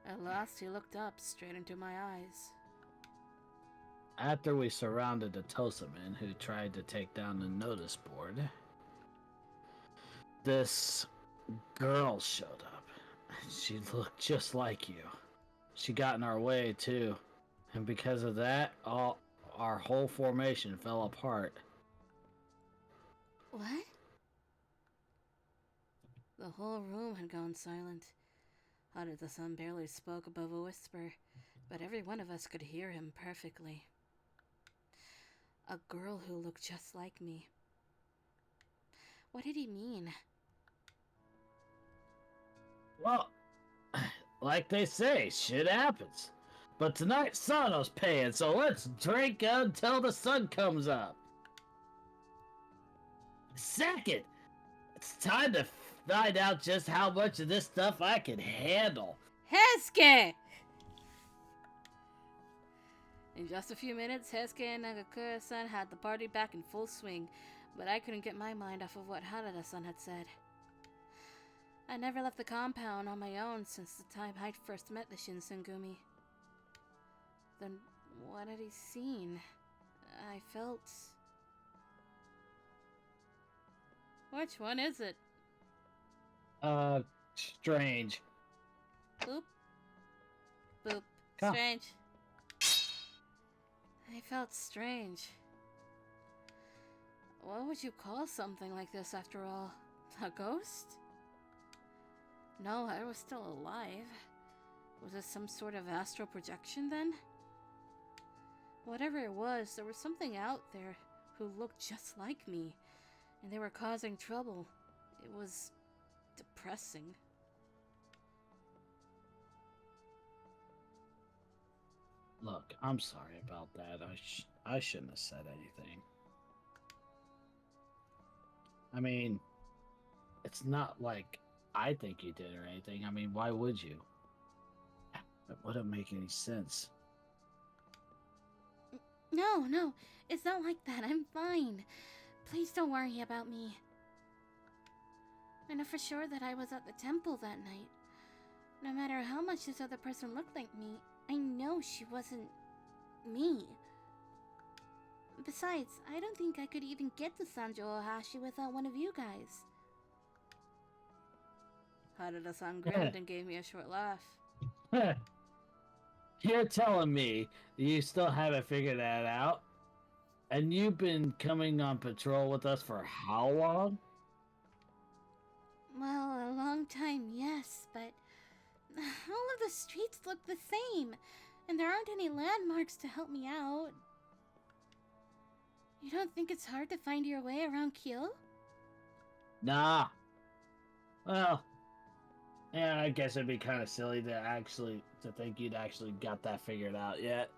At last, he looked up, straight into my eyes. After we surrounded the Tosamen who tried to take down the notice board, this girl showed up. She looked just like you. She got in our way too, and because of that, our whole formation fell apart. What? The whole room had gone silent. Harada-san barely spoke above a whisper, but every one of us could hear him perfectly. A girl who looked just like me. What did he mean? Well, like they say, shit happens. But tonight Sano's paying, so let's drink until the sun comes up. Second, it's time to find out just how much of this stuff I can handle. Hesuke! In just a few minutes, Hesuke and Nagakura-san had the party back in full swing, but I couldn't get my mind off of what Harada-san had said. I never left the compound on my own since the time I'd first met the Shinsengumi. Then what had he seen? I felt... Which one is it? Strange. Boop. Boop. Huh. Strange. I felt strange. What would you call something like this after all? A ghost? No, I was still alive. Was it some sort of astral projection then? Whatever it was, there was something out there who looked just like me, and they were causing trouble. It was depressing. Look, I'm sorry about that. I shouldn't have said anything. I mean, it's not like I think you did or anything. I mean, why would you? It wouldn't make any sense. No, it's not like that. I'm fine. Please don't worry about me. I know for sure that I was at the temple that night. No matter how much this other person looked like me, I know she wasn't me. Besides, I don't think I could even get to Sanjo Ohashi without one of you guys. Harada-san grinned and gave me a short laugh. You're telling me you still haven't figured that out? And you've been coming on patrol with us for how long? Well, a long time, yes, but all of the streets look the same, and there aren't any landmarks to help me out. You don't think it's hard to find your way around Kyo? Nah. Well, yeah, I guess it'd be kind of silly to think you'd actually got that figured out yet.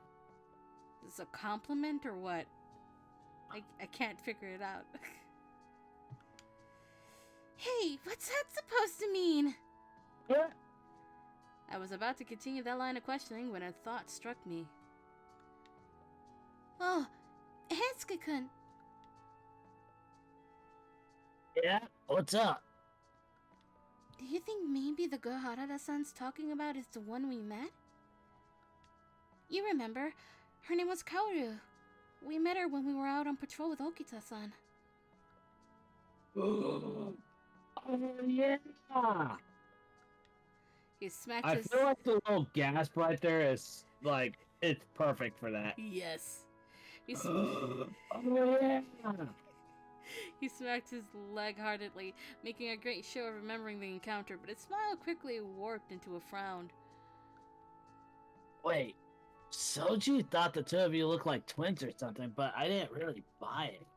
Is this a compliment or what? I can't figure it out. Hey, what's that supposed to mean? Yeah. I was about to continue that line of questioning when a thought struck me. Oh, Hesuke-kun. Yeah? What's up? Do you think maybe the girl Harada-san's talking about is the one we met? You remember, her name was Kaoru. We met her when we were out on patrol with Okita-san. Oh, yeah. He smacked I his... feel like the little gasp right there is, like, it's perfect for that. Yes. Oh, yeah. He smacked his leg heartedly, making a great show of remembering the encounter, but his smile quickly warped into a frown. Wait, Soji thought the two of you looked like twins or something, but I didn't really buy it.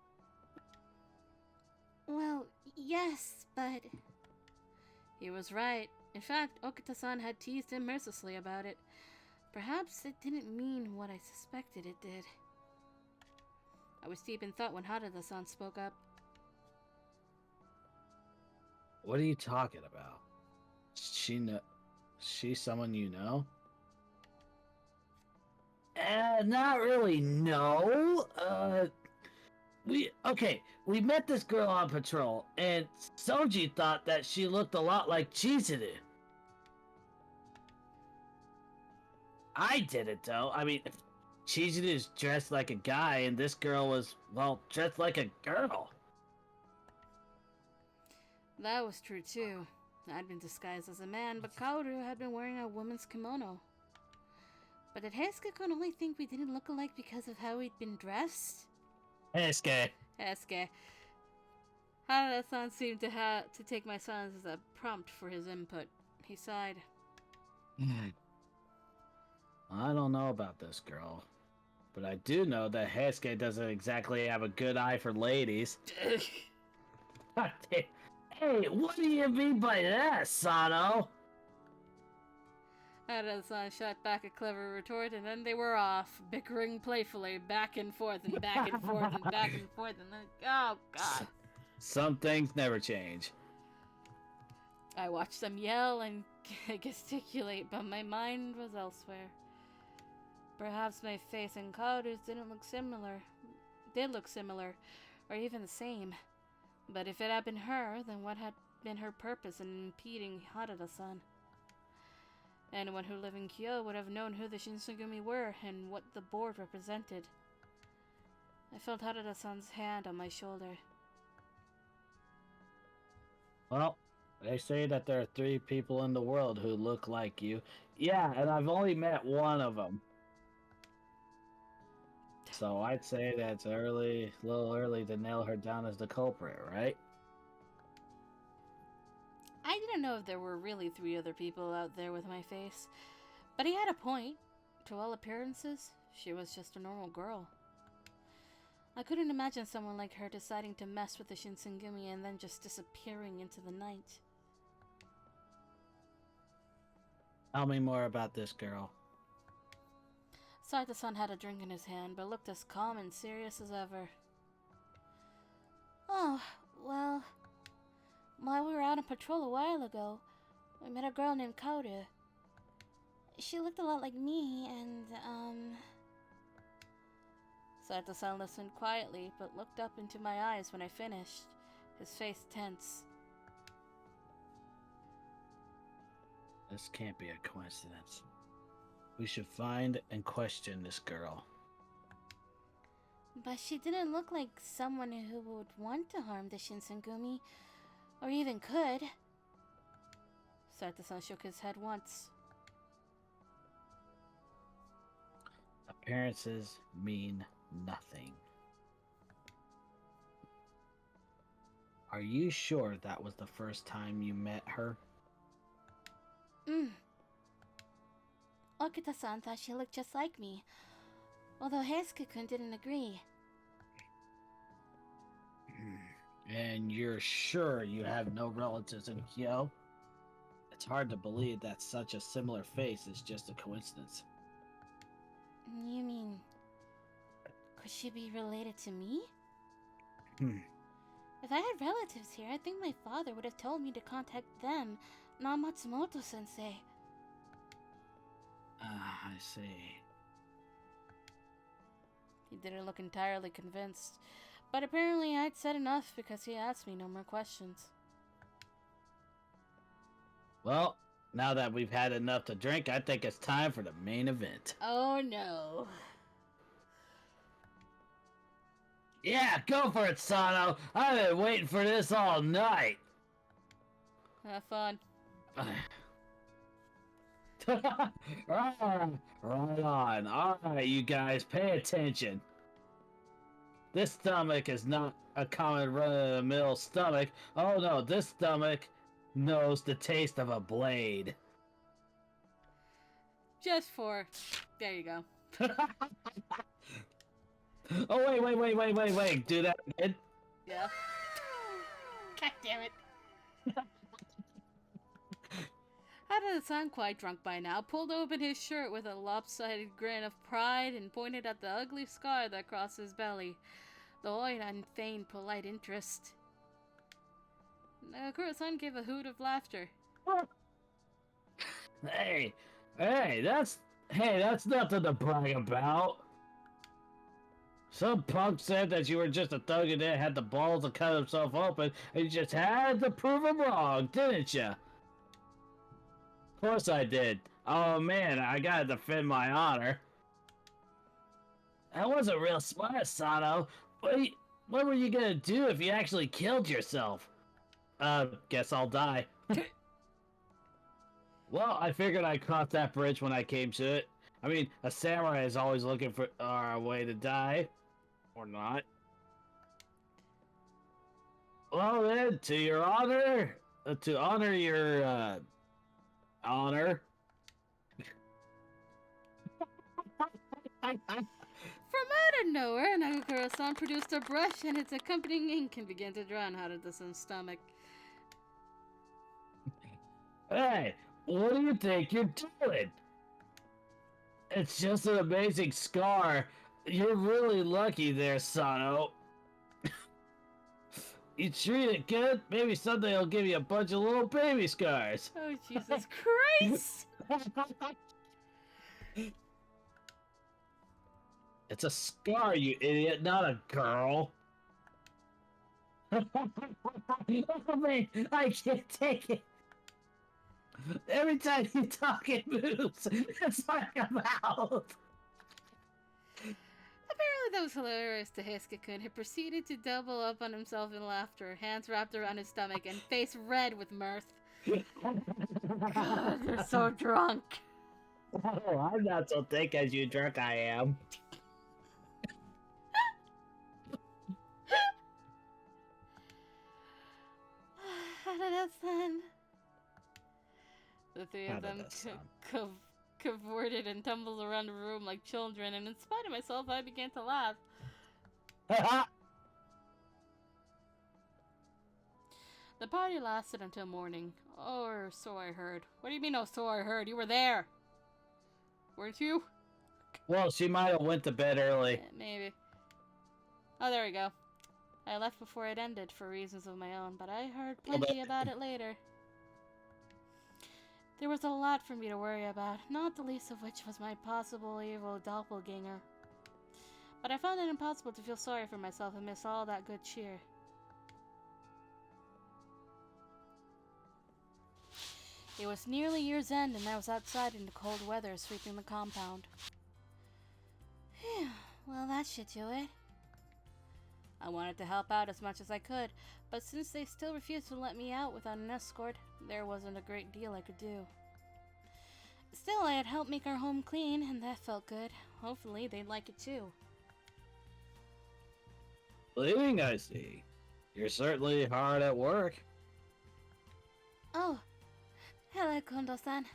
Well, yes, but... He was right. In fact, Okita-san had teased him mercilessly about it. Perhaps it didn't mean what I suspected it did. I was deep in thought when Harada-san spoke up. What are you talking about? She's someone you know? Not really, no. We met this girl on patrol, and Soji thought that she looked a lot like Chizuru. I didn't, though. I mean, Chizuru's dressed like a guy, and this girl was, well, dressed like a girl. That was true, too. I'd been disguised as a man, but Kaoru had been wearing a woman's kimono. But did Hesuke-kun only think we didn't look alike because of how we'd been dressed? Hesuke. Hesuke. Harada-san seemed to take my silence as a prompt for his input. He sighed. I don't know about this girl, but I do know that Hesuke doesn't exactly have a good eye for ladies. Hey, what do you mean by that, Sano? Harada-san shot back a clever retort, and then they were off, bickering playfully, back and forth and back and forth and back and forth, and then, oh god. Some things never change. I watched them yell and gesticulate, but my mind was elsewhere. Perhaps my face and Kaoru's did look similar, or even the same. But if it had been her, then what had been her purpose in impeding Harada-san? Anyone who lived in Kyoto would have known who the Shinsengumi were and what the board represented. I felt Harada-san's hand on my shoulder. Well, they say that there are 3 people in the world who look like you. Yeah, and I've only met one of them. So I'd say that's a little early to nail her down as the culprit, right? I didn't know if there were really 3 other people out there with my face, but he had a point. To all appearances, she was just a normal girl. I couldn't imagine someone like her deciding to mess with the Shinsengumi and then just disappearing into the night. Tell me more about this girl. Saito-san had a drink in his hand, but looked as calm and serious as ever. Oh, well, while we were out on patrol a while ago, we met a girl named Kaoru. She looked a lot like me, and, Saito-san listened quietly, but looked up into my eyes when I finished, his face tense. This can't be a coincidence. We should find and question this girl. But she didn't look like someone who would want to harm the Shinsengumi, or even could. Saito-san shook his head once. Appearances mean nothing. Are you sure that was the first time you met her? Okita-san thought she looked just like me, although Heisuke-kun didn't agree. And you're sure you have no relatives in Kyoto? It's hard to believe that such a similar face is just a coincidence. You mean, could she be related to me? If I had relatives here, I think my father would have told me to contact them, not Matsumoto-sensei. I see. He didn't look entirely convinced, but apparently I'd said enough because he asked me no more questions. Well, now that we've had enough to drink, I think it's time for the main event. Oh no. Yeah, go for it, Sano! I've been waiting for this all night! Have fun. Right on. Alright, you guys, pay attention. This stomach is not a common run-of-the-mill stomach. Oh no, this stomach knows the taste of a blade. Just for... There you go. Oh, wait. Do that again. Yeah. God damn it. Harada-san, quite drunk by now, pulled open his shirt with a lopsided grin of pride and pointed at the ugly scar that crossed his belly, though in unfeigned polite interest. Nagakura-san gave a hoot of laughter. Hey, that's nothing to brag about. Some punk said that you were just a thug and then had the balls to cut himself open, and you just had to prove him wrong, didn't you? Of course I did. Oh man, I gotta defend my honor. That wasn't real smart, Sano. What were you gonna do if you actually killed yourself? Guess I'll die. Well, I figured I'd cross that bridge when I came to it. I mean, a samurai is always looking for a way to die. Or not. Well then, to your honor, to honor your, honor. From out of nowhere, Nagakura-san produced a brush and its accompanying ink and began to draw on Harada-san's stomach. Hey, what do you think you're doing? It's just an amazing scar. You're really lucky there, Sano. You treat it good, maybe someday I'll give you a bunch of little baby scars. Oh, Jesus Christ! It's a scar, you idiot, not a girl. Oh man, I can't take it. Every time you talk, it moves. It's like a mouth. Apparently that was hilarious to Hiska-kun, who proceeded to double up on himself in laughter, hands wrapped around his stomach, and face red with mirth. God, you're so drunk. Oh, I'm not so thick as you drunk I am. Harada-san. The three of them cavorted and tumbled around the room like children, and in spite of myself, I began to laugh. The party lasted until morning. Or so I heard. What do you mean, oh, so I heard? You were there. Weren't you? Well, she might have went to bed early. Maybe. Oh, there we go. I left before it ended for reasons of my own, but I heard plenty about it later. There was a lot for me to worry about, not the least of which was my possible evil doppelganger. But I found it impossible to feel sorry for myself amidst all that good cheer. It was nearly year's end, and I was outside in the cold weather, sweeping the compound. Phew, well, that should do it. I wanted to help out as much as I could, but since they still refused to let me out without an escort, there wasn't a great deal I could do. Still, I had helped make our home clean, and that felt good. Hopefully, they'd like it too. Cleaning, I see. You're certainly hard at work. Oh, hello, Kondo-san.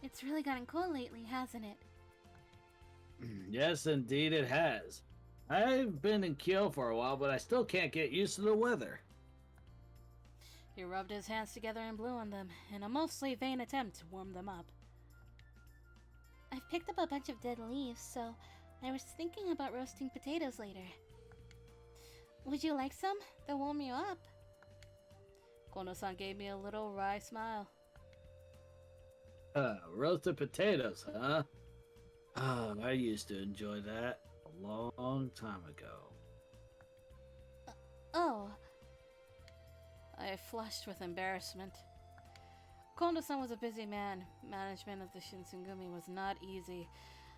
It's really gotten cold lately, hasn't it? Yes, indeed it has. I've been in Kyoto for a while, but I still can't get used to the weather. He rubbed his hands together and blew on them, in a mostly vain attempt to warm them up. I've picked up a bunch of dead leaves, so I was thinking about roasting potatoes later. Would you like some? They'll warm you up. Kono-san gave me a little wry smile. Roasted potatoes, huh? Oh, I used to enjoy that a long time ago. Oh. I flushed with embarrassment. Kondo-san was a busy man. Management of the Shinsengumi was not easy.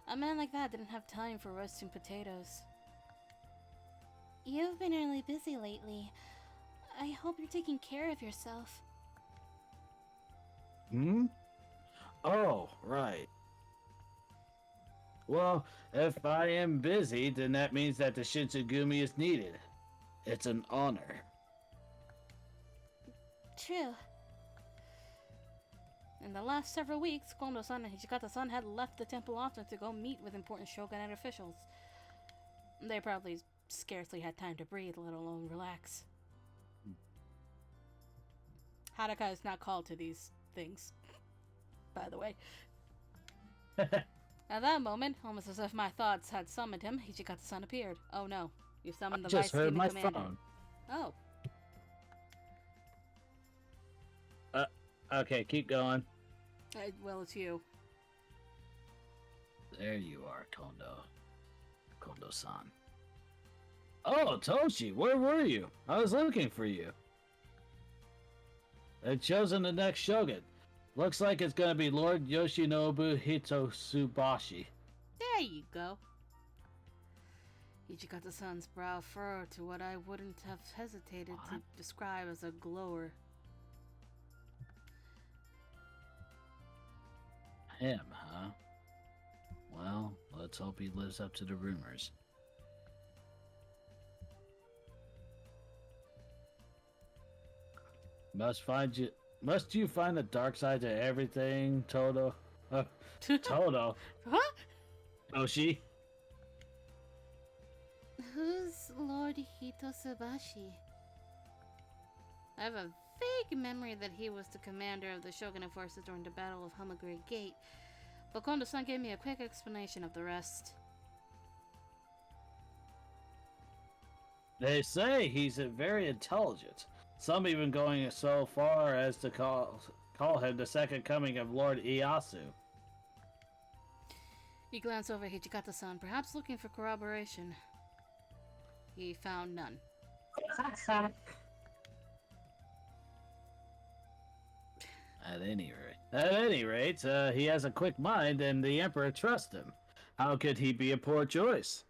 A man like that didn't have time for roasting potatoes. You've been really busy lately. I hope you're taking care of yourself. Hmm? Oh, right. Well, if I am busy, then that means that the Shinsengumi is needed. It's an honor. True. In the last several weeks, Kondo-san and Hijikata-san had left the temple often to go meet with important shogunate officials. They probably scarcely had time to breathe, let alone relax. Haruka is not called to these things, by the way. At that moment, almost as if my thoughts had summoned him, Hijikata-san appeared. Oh no, you summoned the Just Vice heard my commander. phone. Oh. Okay, keep going. Well, it's you. There you are, Kondo-san. Oh, Toshi, where were you? I was looking for you. They've chosen the next shogun. Looks like it's gonna be Lord Yoshinobu Hitotsubashi. There you go. Hijikata-san's brow furrowed to what I wouldn't have hesitated to describe as a glower. Him, huh? Well, let's hope he lives up to the rumors. Must you find the dark side to everything, Toto? Toto? Huh? Toshi? Who's Lord Hitotsubashi? I have a vague memory that he was the commander of the shogunate forces during the Battle of Hamaguri Gate, but Kondo-san gave me a quick explanation of the rest. They say he's very intelligent. Some even going so far as to call him the second coming of Lord Ieyasu. He glanced over Hijikata-san, perhaps looking for corroboration. He found none. At any rate, he has a quick mind, and the Emperor trusts him. How could he be a poor choice?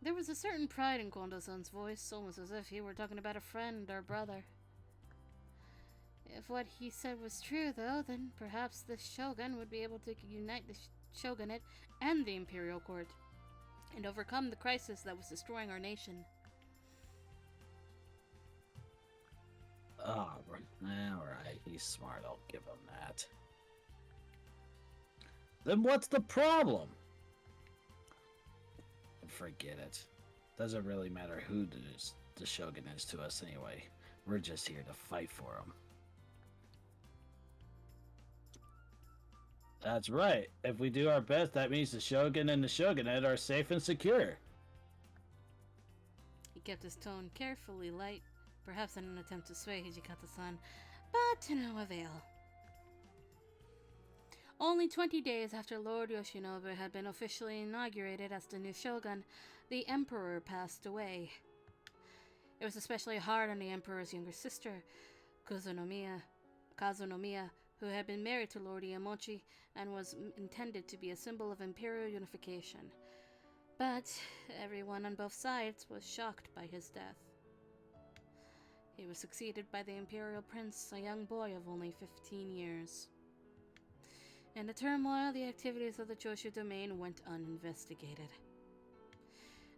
There was a certain pride in Kondo-san's voice, almost as if he were talking about a friend or brother. If what he said was true, though, then perhaps the shogun would be able to unite the shogunate and the imperial court, and overcome the crisis that was destroying our nation. Oh, alright, he's smart, I'll give him that. Then what's the problem? Forget it. Doesn't really matter who the shogun is to us anyway. We're just here to fight for him. That's right. If we do our best, that means the shogun and the shogunate are safe and secure. He kept his tone carefully light, perhaps in an attempt to sway Hijikata-san, but to no avail. Only 20 days after Lord Yoshinobu had been officially inaugurated as the new shogun, the emperor passed away. It was especially hard on the emperor's younger sister, Kazunomiya, who had been married to Lord Ieyamochi and was intended to be a symbol of imperial unification. But everyone on both sides was shocked by his death. He was succeeded by the imperial prince, a young boy of only 15 years. In the turmoil, the activities of the Choshu domain went uninvestigated.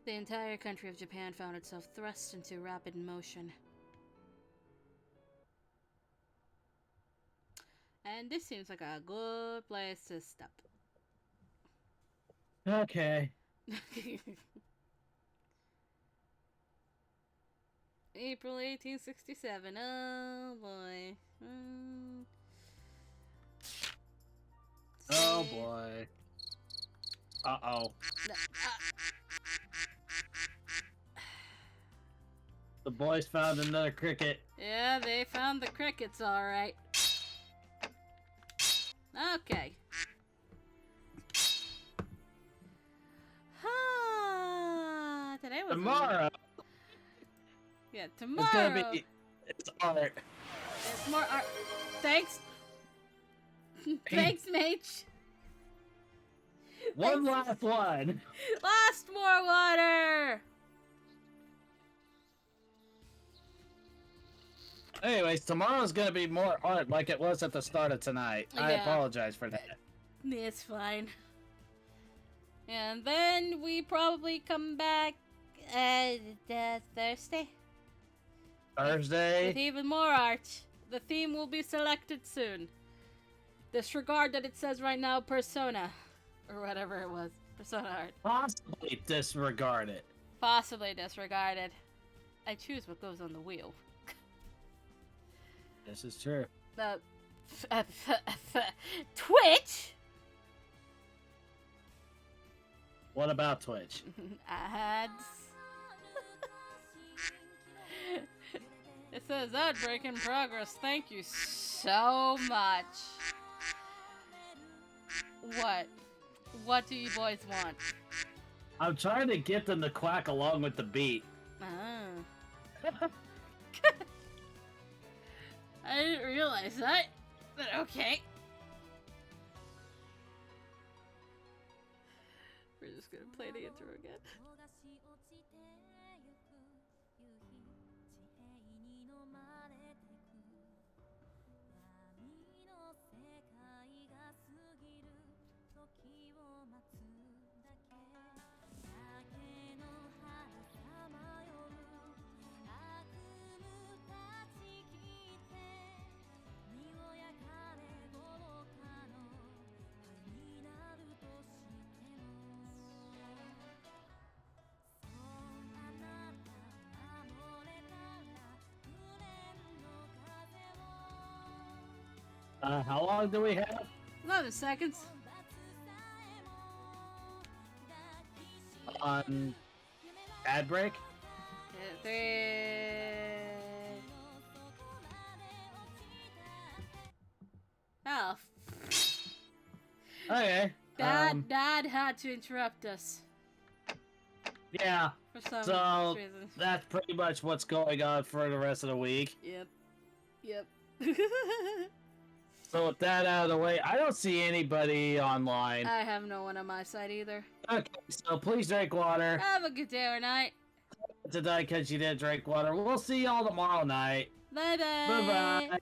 The entire country of Japan found itself thrust into rapid motion. And this seems like a good place to stop. Okay. April 1867. Oh boy. Oh boy. Uh-oh. The boys found another cricket. Yeah, they found the crickets, alright. Okay. Today was Tomorrow. Yeah, It's tomorrow. gonna be. It's art. It's more art. Thanks. Thanks, Mage. One last one. Last more water. Anyways, tomorrow's gonna be more art like it was at the start of tonight. I Yeah. apologize for that. It's fine. And then we probably come back Thursday Thursday. with even more art. The theme will be selected soon. Disregard that it says right now Persona. Or whatever it was. Persona art. Possibly disregard it. Possibly disregarded. I choose what goes on the wheel. This is true. Twitch? What about Twitch? Ads. It says ad break in progress. Thank you so much. What? What do you boys want? I'm trying to get them to quack along with the beat. Oh. I didn't realize that. But okay. We're just gonna play the intro again. How long do we have? 11 seconds. On ad break? Three. Oh. Okay. Dad had to interrupt us Yeah. for some So reason. that's pretty much what's going on for the rest of the week. Yep. So with that out of the way, I don't see anybody online. I have no one on my side either. Okay, so please drink water Have a good day or night. tonight because you didn't drink water. We'll see y'all tomorrow night. Bye bye. Bye bye.